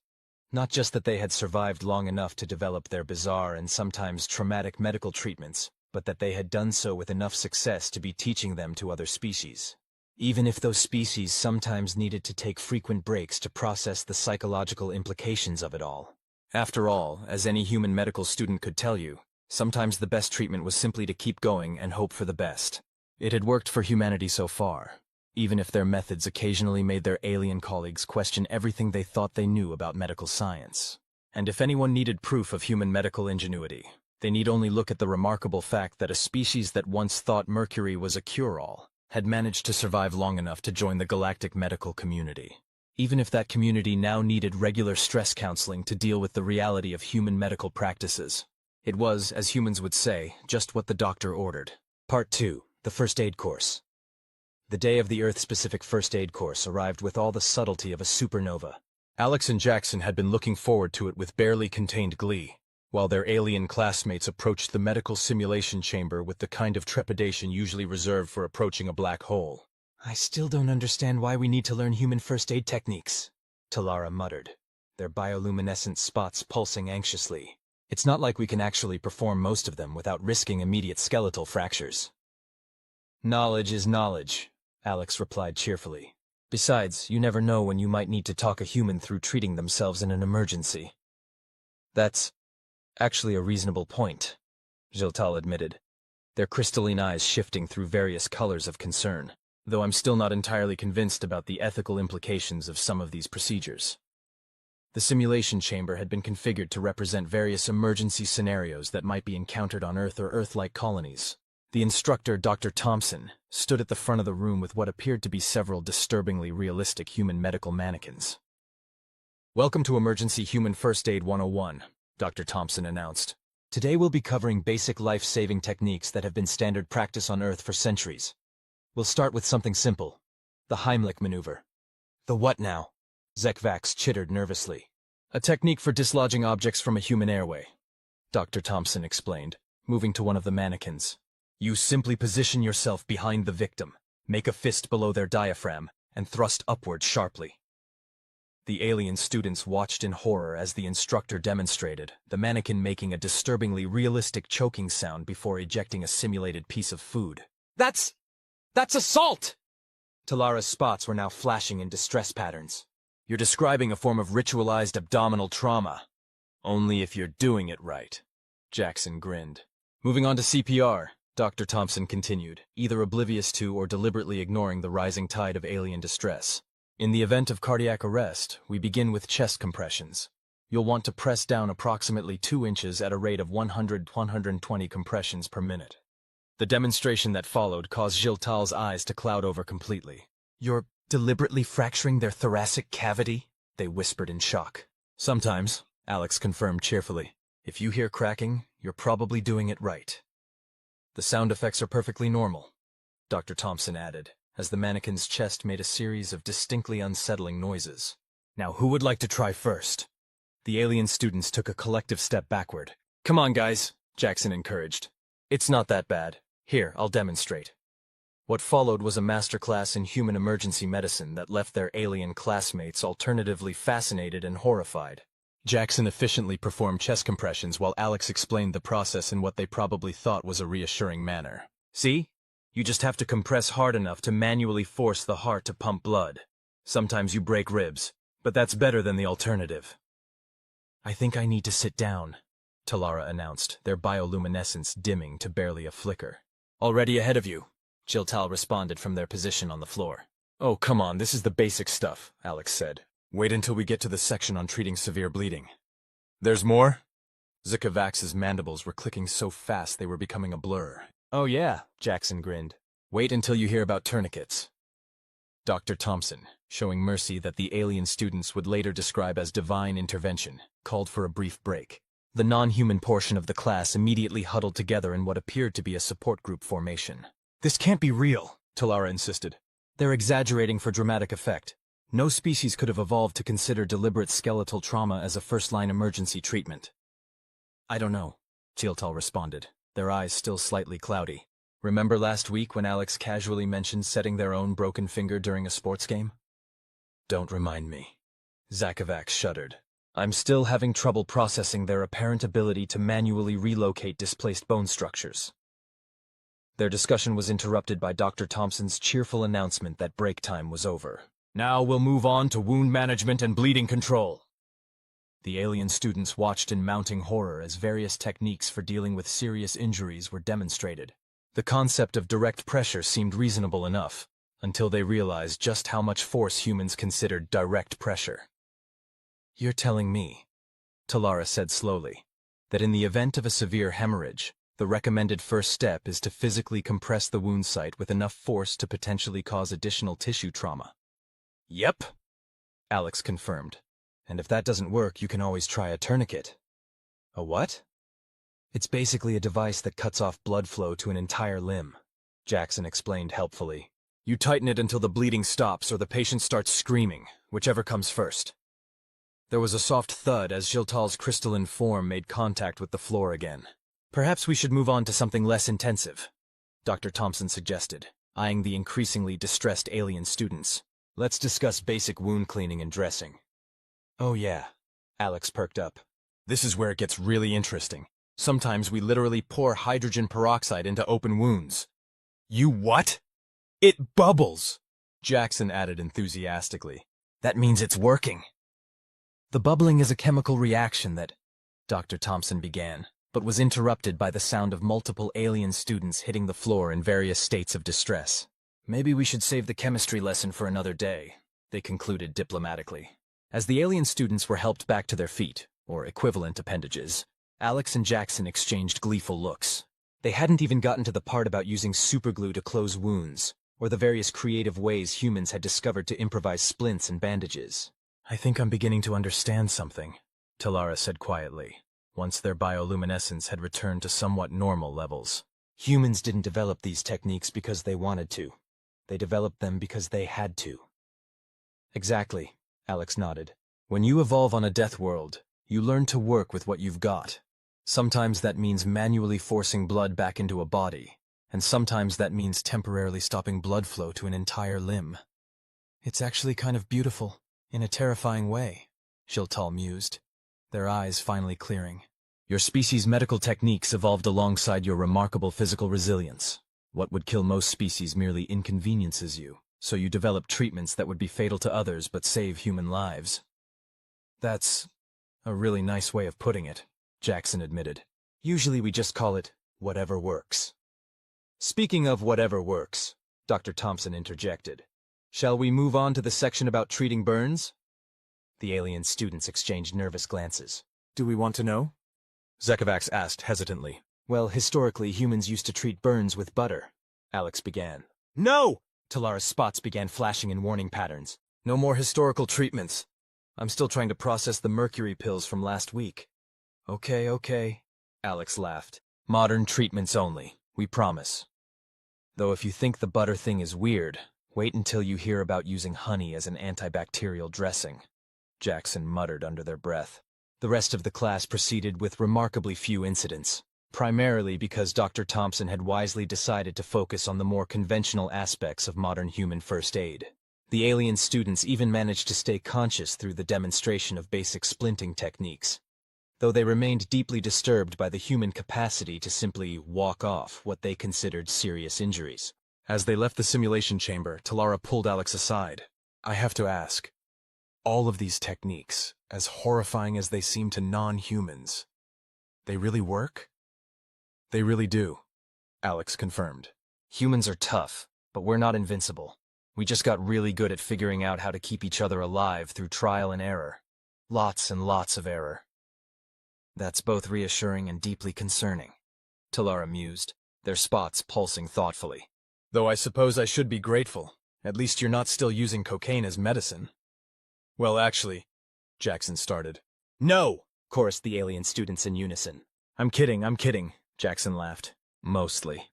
Not just that they had survived long enough to develop their bizarre and sometimes traumatic medical treatments, but that they had done so with enough success to be teaching them to other species. Even if those species sometimes needed to take frequent breaks to process the psychological implications of it all. After all, as any human medical student could tell you, sometimes the best treatment was simply to keep going and hope for the best. It had worked for humanity so far, even if their methods occasionally made their alien colleagues question everything they thought they knew about medical science. And if anyone needed proof of human medical ingenuity, they need only look at the remarkable fact that a species that once thought mercury was a cure-all had managed to survive long enough to join the galactic medical community. Even if that community now needed regular stress counseling to deal with the reality of human medical practices. It was, as humans would say, just what the doctor ordered. Part 2, the first aid course. The day of the Earth-specific first aid course arrived with all the subtlety of a supernova. Alex and Jackson had been looking forward to it with barely contained glee, while their alien classmates approached the medical simulation chamber with the kind of trepidation usually reserved for approaching a black hole. I still don't understand why we need to learn human first aid techniques, Talara muttered, their bioluminescent spots pulsing anxiously. It's not like we can actually perform most of them without risking immediate skeletal fractures. Knowledge is knowledge, Alex replied cheerfully. Besides, you never know when you might need to talk a human through treating themselves in an emergency. That's actually a reasonable point, Chiltal admitted, their crystalline eyes shifting through various colors of concern, though I'm still not entirely convinced about the ethical implications of some of these procedures. The simulation chamber had been configured to represent various emergency scenarios that might be encountered on Earth or Earth-like colonies. The instructor, Dr. Thompson, stood at the front of the room with what appeared to be several disturbingly realistic human medical mannequins. Welcome to Emergency Human First Aid 101, Dr. Thompson announced. Today we'll be covering basic life-saving techniques that have been standard practice on Earth for centuries. We'll start with something simple, the Heimlich maneuver. The what now? Vkr'lak chittered nervously. A technique for dislodging objects from a human airway, Dr. Thompson explained, moving to one of the mannequins. You simply position yourself behind the victim, make a fist below their diaphragm, and thrust upward sharply. The alien students watched in horror as the instructor demonstrated, the mannequin making a disturbingly realistic choking sound before ejecting a simulated piece of food. That's assault! Talara's spots were now flashing in distress patterns. You're describing a form of ritualized abdominal trauma. Only if you're doing it right. Jackson grinned. Moving on to CPR, Dr. Thompson continued, either oblivious to or deliberately ignoring the rising tide of alien distress. In the event of cardiac arrest, we begin with chest compressions. You'll want to press down approximately 2 inches at a rate of 100-120 compressions per minute. The demonstration that followed caused Giltal's eyes to cloud over completely. You're deliberately fracturing their thoracic cavity? They whispered in shock. Sometimes, Alex confirmed cheerfully. If you hear cracking, you're probably doing it right. The sound effects are perfectly normal, Dr. Thompson added, as the mannequin's chest made a series of distinctly unsettling noises. Now who would like to try first? The alien students took a collective step backward. Come on, guys, Jackson encouraged. It's not that bad. Here, I'll demonstrate. What followed was a masterclass in human emergency medicine that left their alien classmates alternatively fascinated and horrified. Jackson efficiently performed chest compressions while Alex explained the process in what they probably thought was a reassuring manner. See? You just have to compress hard enough to manually force the heart to pump blood. Sometimes you break ribs, but that's better than the alternative. I think I need to sit down, Talara announced, their bioluminescence dimming to barely a flicker. Already ahead of you, Giltal responded from their position on the floor. Oh, come on, this is the basic stuff, Alex said. Wait until we get to the section on treating severe bleeding. There's more? Vkr'lak's mandibles were clicking so fast they were becoming a blur. Oh yeah, Jackson grinned. Wait until you hear about tourniquets. Dr. Thompson, showing mercy that the alien students would later describe as divine intervention, called for a brief break. The non-human portion of the class immediately huddled together in what appeared to be a support group formation. This can't be real, Talara insisted. They're exaggerating for dramatic effect. No species could have evolved to consider deliberate skeletal trauma as a first-line emergency treatment. I don't know, Giltal responded, their eyes still slightly cloudy. Remember last week when Alex casually mentioned setting their own broken finger during a sports game? Don't remind me. Vkr'lak shuddered. I'm still having trouble processing their apparent ability to manually relocate displaced bone structures. Their discussion was interrupted by Dr. Thompson's cheerful announcement that break time was over. Now we'll move on to wound management and bleeding control. The alien students watched in mounting horror as various techniques for dealing with serious injuries were demonstrated. The concept of direct pressure seemed reasonable enough, until they realized just how much force humans considered direct pressure. You're telling me, Talara said slowly, that in the event of a severe hemorrhage, the recommended first step is to physically compress the wound site with enough force to potentially cause additional tissue trauma. Yep, Alex confirmed. And if that doesn't work, you can always try a tourniquet. A what? It's basically a device that cuts off blood flow to an entire limb, Jackson explained helpfully. You tighten it until the bleeding stops or the patient starts screaming, whichever comes first. There was a soft thud as Giltal's crystalline form made contact with the floor again. Perhaps we should move on to something less intensive, Dr. Thompson suggested, eyeing the increasingly distressed alien students. Let's discuss basic wound cleaning and dressing. Oh yeah, Alex perked up. This is where it gets really interesting. Sometimes we literally pour hydrogen peroxide into open wounds. You what? It bubbles, Jackson added enthusiastically. That means it's working. The bubbling is a chemical reaction that, Dr. Thompson began, but was interrupted by the sound of multiple alien students hitting the floor in various states of distress. Maybe we should save the chemistry lesson for another day, they concluded diplomatically. As the alien students were helped back to their feet, or equivalent appendages, Alex and Jackson exchanged gleeful looks. They hadn't even gotten to the part about using superglue to close wounds, or the various creative ways humans had discovered to improvise splints and bandages. I think I'm beginning to understand something, Talara said quietly, once their bioluminescence had returned to somewhat normal levels. Humans didn't develop these techniques because they wanted to. They developed them because they had to. Exactly, Alex nodded. When you evolve on a death world, you learn to work with what you've got. Sometimes that means manually forcing blood back into a body, and sometimes that means temporarily stopping blood flow to an entire limb. It's actually kind of beautiful, in a terrifying way, Shiltal mused, their eyes finally clearing. Your species' medical techniques evolved alongside your remarkable physical resilience. What would kill most species merely inconveniences you, so you develop treatments that would be fatal to others but save human lives. That's a really nice way of putting it, Jackson admitted. Usually we just call it whatever works. Speaking of whatever works, Dr. Thompson interjected. Shall we move on to the section about treating burns? The alien students exchanged nervous glances. Do we want to know? Vkr'lak asked hesitantly. Well, historically, humans used to treat burns with butter, Alex began. No! Talara's spots began flashing in warning patterns. No more historical treatments. I'm still trying to process the mercury pills from last week. Okay, Alex laughed. Modern treatments only, we promise. Though if you think the butter thing is weird, wait until you hear about using honey as an antibacterial dressing, Jackson muttered under their breath. The rest of the class proceeded with remarkably few incidents, primarily because Dr. Thompson had wisely decided to focus on the more conventional aspects of modern human first aid. The alien students even managed to stay conscious through the demonstration of basic splinting techniques, though they remained deeply disturbed by the human capacity to simply walk off what they considered serious injuries. As they left the simulation chamber, Talara pulled Alex aside. I have to ask, all of these techniques, as horrifying as they seem to non-humans, they really work? They really do, Alex confirmed. Humans are tough, but we're not invincible. We just got really good at figuring out how to keep each other alive through trial and error. Lots and lots of error. That's both reassuring and deeply concerning, Talara mused, their spots pulsing thoughtfully. Though I suppose I should be grateful. At least you're not still using cocaine as medicine. Well, actually, Jackson started. No! Chorused the alien students in unison. I'm kidding, Jackson laughed. Mostly.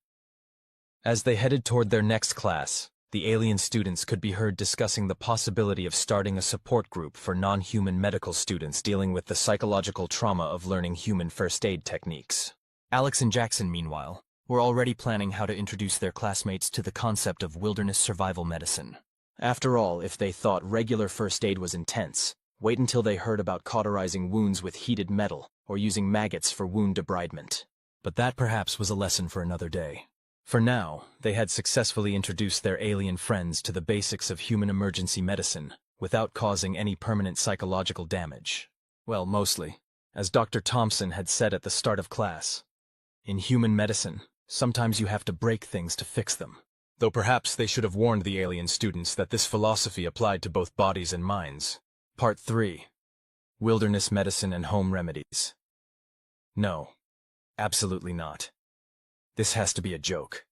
As they headed toward their next class, the alien students could be heard discussing the possibility of starting a support group for non-human medical students dealing with the psychological trauma of learning human first aid techniques. Alex and Jackson, meanwhile, were already planning how to introduce their classmates to the concept of wilderness survival medicine. After all, if they thought regular first aid was intense, wait until they heard about cauterizing wounds with heated metal or using maggots for wound debridement. But that perhaps was a lesson for another day. For now, they had successfully introduced their alien friends to the basics of human emergency medicine without causing any permanent psychological damage. Well, mostly. As Dr. Thompson had said at the start of class, in human medicine, sometimes you have to break things to fix them. Though perhaps they should have warned the alien students that this philosophy applied to both bodies and minds. Part 3. Wilderness Medicine and Home Remedies. No, absolutely not. This has to be a joke.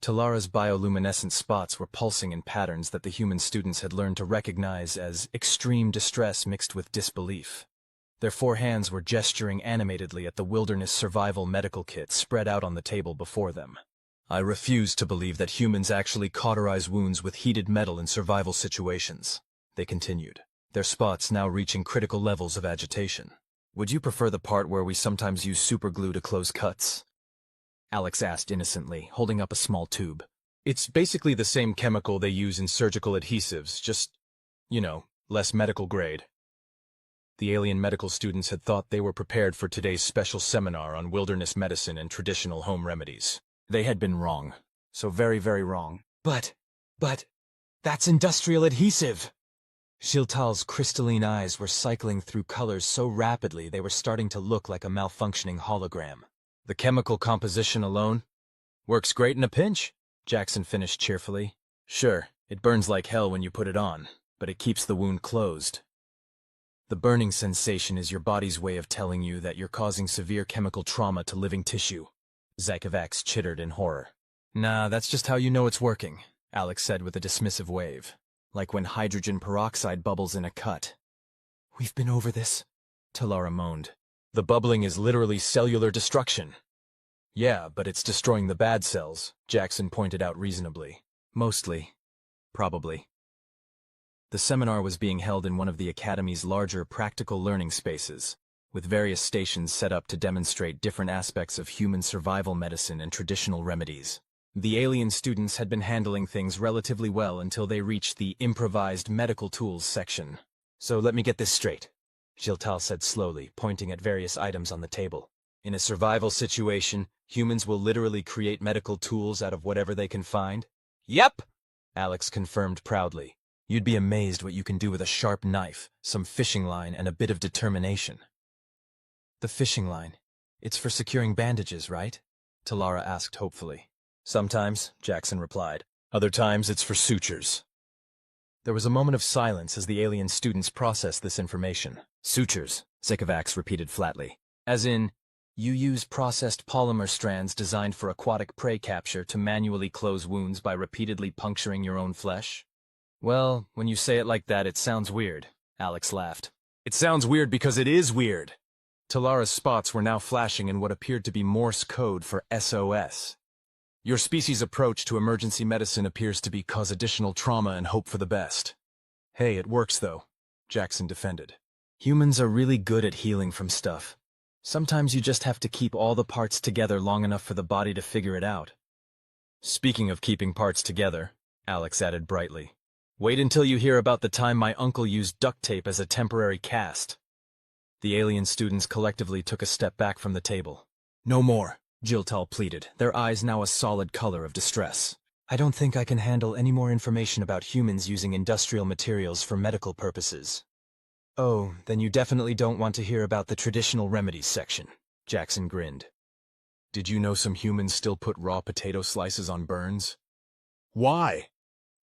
Talara's bioluminescent spots were pulsing in patterns that the human students had learned to recognize as extreme distress mixed with disbelief. Their 4 hands were gesturing animatedly at the wilderness survival medical kit spread out on the table before them. I refuse to believe that humans actually cauterize wounds with heated metal in survival situations, they continued, their spots now reaching critical levels of agitation. Would you prefer the part where we sometimes use superglue to close cuts? Alex asked innocently, holding up a small tube. It's basically the same chemical they use in surgical adhesives, just, less medical grade. The alien medical students had thought they were prepared for today's special seminar on wilderness medicine and traditional home remedies. They had been wrong. So very, very wrong. But, that's industrial adhesive! Shiltal's crystalline eyes were cycling through colors so rapidly they were starting to look like a malfunctioning hologram. The chemical composition alone works great in a pinch, Jackson finished cheerfully. Sure, it burns like hell when you put it on, but it keeps the wound closed. The burning sensation is your body's way of telling you that you're causing severe chemical trauma to living tissue. Vkr'lak chittered in horror. Nah, that's just how you know it's working, Alex said with a dismissive wave. Like when hydrogen peroxide bubbles in a cut. We've been over this, Talara moaned. The bubbling is literally cellular destruction. Yeah, but it's destroying the bad cells, Jackson pointed out reasonably. Mostly. Probably. The seminar was being held in one of the Academy's larger practical learning spaces, with various stations set up to demonstrate different aspects of human survival medicine and traditional remedies. The alien students had been handling things relatively well until they reached the improvised medical tools section. So let me get this straight, Giltal said slowly, pointing at various items on the table. In a survival situation, humans will literally create medical tools out of whatever they can find? Yep, Alex confirmed proudly. You'd be amazed what you can do with a sharp knife, some fishing line, and a bit of determination. The fishing line. It's for securing bandages, right? Talara asked hopefully. Sometimes, Jackson replied. Other times it's for sutures. There was a moment of silence as the alien students processed this information. Sutures, Vkr'lak repeated flatly. As in, you use processed polymer strands designed for aquatic prey capture to manually close wounds by repeatedly puncturing your own flesh? Well, when you say it like that, it sounds weird, Alex laughed. It sounds weird because it is weird. Talara's spots were now flashing in what appeared to be Morse code for SOS. Your species' approach to emergency medicine appears to be cause additional trauma and hope for the best. Hey, it works though, Jackson defended. Humans are really good at healing from stuff. Sometimes you just have to keep all the parts together long enough for the body to figure it out. Speaking of keeping parts together, Alex added brightly, wait until you hear about the time my uncle used duct tape as a temporary cast. The alien students collectively took a step back from the table. No more, Giltal pleaded, their eyes now a solid color of distress. I don't think I can handle any more information about humans using industrial materials for medical purposes. Oh, then you definitely don't want to hear about the traditional remedies section, Jackson grinned. Did you know some humans still put raw potato slices on burns? Why?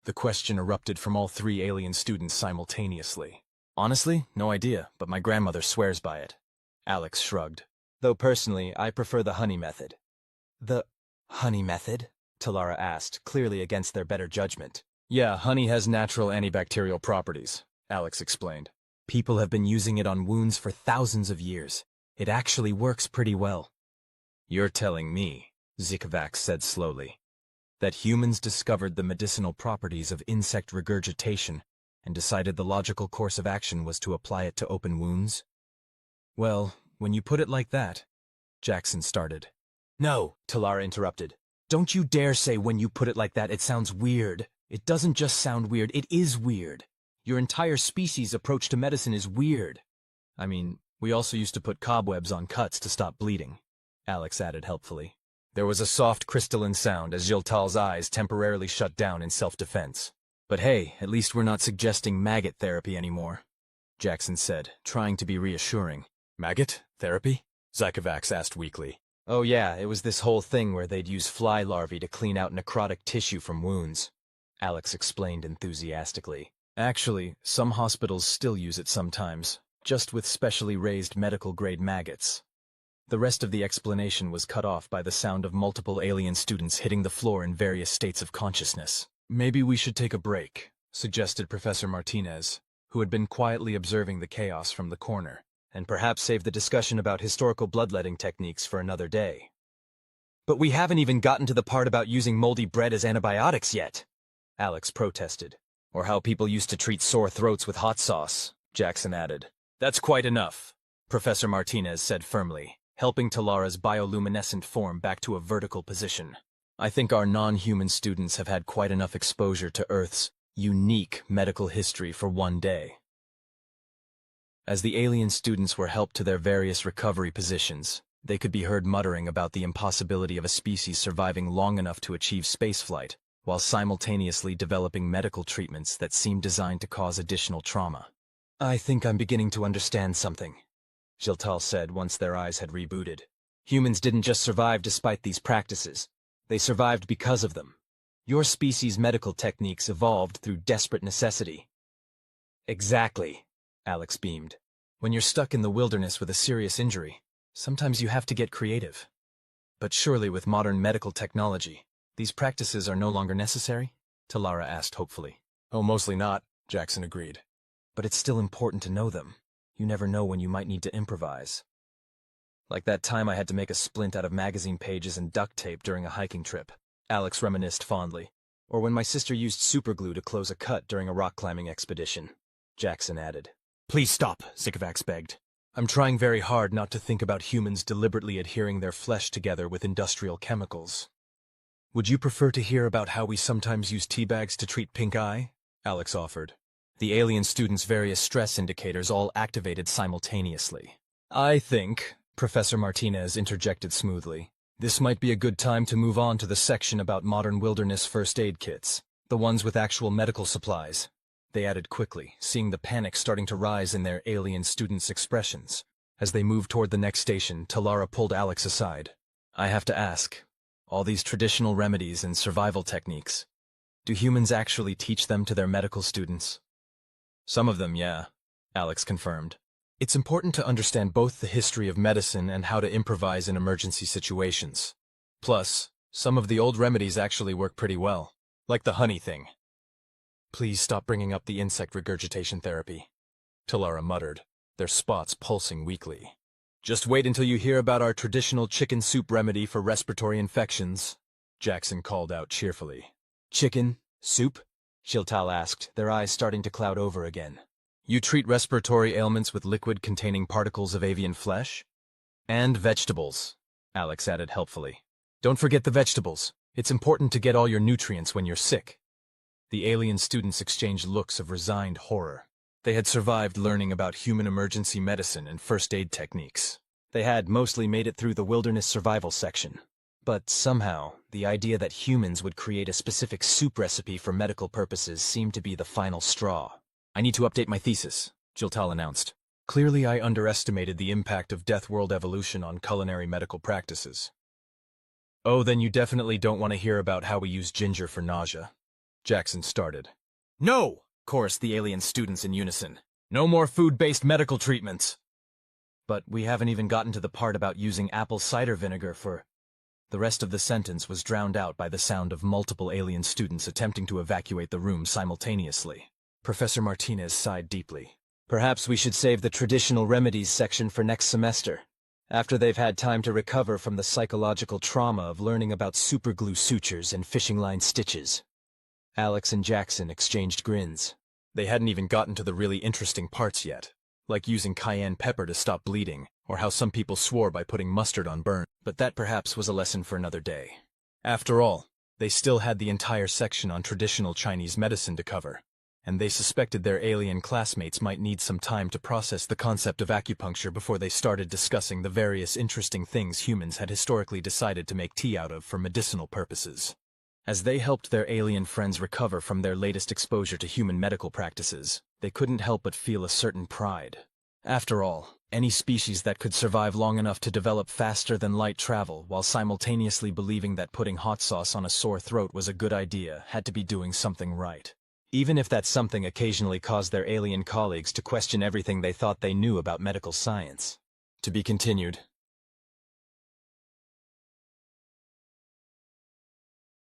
The question erupted from all three alien students simultaneously. Honestly, no idea, but my grandmother swears by it. Alex shrugged. Though personally, I prefer the honey method. The honey method? Talara asked, clearly against their better judgment. Yeah, honey has natural antibacterial properties, Alex explained. People have been using it on wounds for thousands of years. It actually works pretty well. You're telling me, Vkr'lak said slowly, that humans discovered the medicinal properties of insect regurgitation and decided the logical course of action was to apply it to open wounds? Well, when you put it like that, Jackson started. No, Talara interrupted. Don't you dare say when you put it like that it sounds weird. It doesn't just sound weird, it is weird. Your entire species' approach to medicine is weird. I mean, we also used to put cobwebs on cuts to stop bleeding, Alex added helpfully. There was a soft crystalline sound as Giltal's eyes temporarily shut down in self-defense. But hey, at least we're not suggesting maggot therapy anymore, Jackson said, trying to be reassuring. Maggot therapy? Vkr'lak asked weakly. Oh yeah, it was this whole thing where they'd use fly larvae to clean out necrotic tissue from wounds, Alex explained enthusiastically. Actually, some hospitals still use it sometimes, just with specially raised medical-grade maggots. The rest of the explanation was cut off by the sound of multiple alien students hitting the floor in various states of consciousness. Maybe we should take a break, suggested Professor Martinez, who had been quietly observing the chaos from the corner, and perhaps save the discussion about historical bloodletting techniques for another day. But we haven't even gotten to the part about using moldy bread as antibiotics yet, Alex protested. Or how people used to treat sore throats with hot sauce, Jackson added. That's quite enough, Professor Martinez said firmly, helping Talara's bioluminescent form back to a vertical position. I think our non-human students have had quite enough exposure to Earth's unique medical history for one day. As the alien students were helped to their various recovery positions, they could be heard muttering about the impossibility of a species surviving long enough to achieve spaceflight, while simultaneously developing medical treatments that seemed designed to cause additional trauma. I think I'm beginning to understand something, Giltal said once their eyes had rebooted. Humans didn't just survive despite these practices. They survived because of them. Your species' medical techniques evolved through desperate necessity. Exactly, Alex beamed. When you're stuck in the wilderness with a serious injury, sometimes you have to get creative. But surely with modern medical technology, these practices are no longer necessary? Talara asked hopefully. Oh, mostly not, Jackson agreed. But it's still important to know them. You never know when you might need to improvise. Like that time I had to make a splint out of magazine pages and duct tape during a hiking trip, Alex reminisced fondly. Or when my sister used superglue to close a cut during a rock climbing expedition, Jackson added. Please stop, Vkr'lak begged. I'm trying very hard not to think about humans deliberately adhering their flesh together with industrial chemicals. Would you prefer to hear about how we sometimes use tea bags to treat pink eye? Alex offered. The alien student's various stress indicators all activated simultaneously. I think, Professor Martinez interjected smoothly, this might be a good time to move on to the section about modern wilderness first aid kits, the ones with actual medical supplies. They added quickly, seeing the panic starting to rise in their alien students' expressions. As they moved toward the next station, Talara pulled Alex aside. I have to ask, all these traditional remedies and survival techniques, do humans actually teach them to their medical students? Some of them, yeah, Alex confirmed. It's important to understand both the history of medicine and how to improvise in emergency situations. Plus, some of the old remedies actually work pretty well, like the honey thing. Please stop bringing up the insect regurgitation therapy, Talara muttered, their spots pulsing weakly. Just wait until you hear about our traditional chicken soup remedy for respiratory infections, Jackson called out cheerfully. Chicken? Soup? Shiltal asked, their eyes starting to cloud over again. You treat respiratory ailments with liquid containing particles of avian flesh? And vegetables, Alex added helpfully. Don't forget the vegetables. It's important to get all your nutrients when you're sick. The alien students exchanged looks of resigned horror. They had survived learning about human emergency medicine and first aid techniques. They had mostly made it through the wilderness survival section. But somehow, the idea that humans would create a specific soup recipe for medical purposes seemed to be the final straw. I need to update my thesis, Jiltal announced. Clearly I underestimated the impact of Death World evolution on culinary medical practices. Oh, then you definitely don't want to hear about how we use ginger for nausea. Jackson started. No! Chorused the alien students in unison. No more food-based medical treatments. But we haven't even gotten to the part about using apple cider vinegar for... The rest of the sentence was drowned out by the sound of multiple alien students attempting to evacuate the room simultaneously. Professor Martinez sighed deeply. Perhaps we should save the traditional remedies section for next semester, after they've had time to recover from the psychological trauma of learning about superglue sutures and fishing line stitches. Alex and Jackson exchanged grins. They hadn't even gotten to the really interesting parts yet, like using cayenne pepper to stop bleeding, or how some people swore by putting mustard on burn, but that perhaps was a lesson for another day. After all, they still had the entire section on traditional Chinese medicine to cover, and they suspected their alien classmates might need some time to process the concept of acupuncture before they started discussing the various interesting things humans had historically decided to make tea out of for medicinal purposes. As they helped their alien friends recover from their latest exposure to human medical practices, they couldn't help but feel a certain pride. After all, any species that could survive long enough to develop faster than light travel while simultaneously believing that putting hot sauce on a sore throat was a good idea had to be doing something right. Even if that something occasionally caused their alien colleagues to question everything they thought they knew about medical science. To be continued.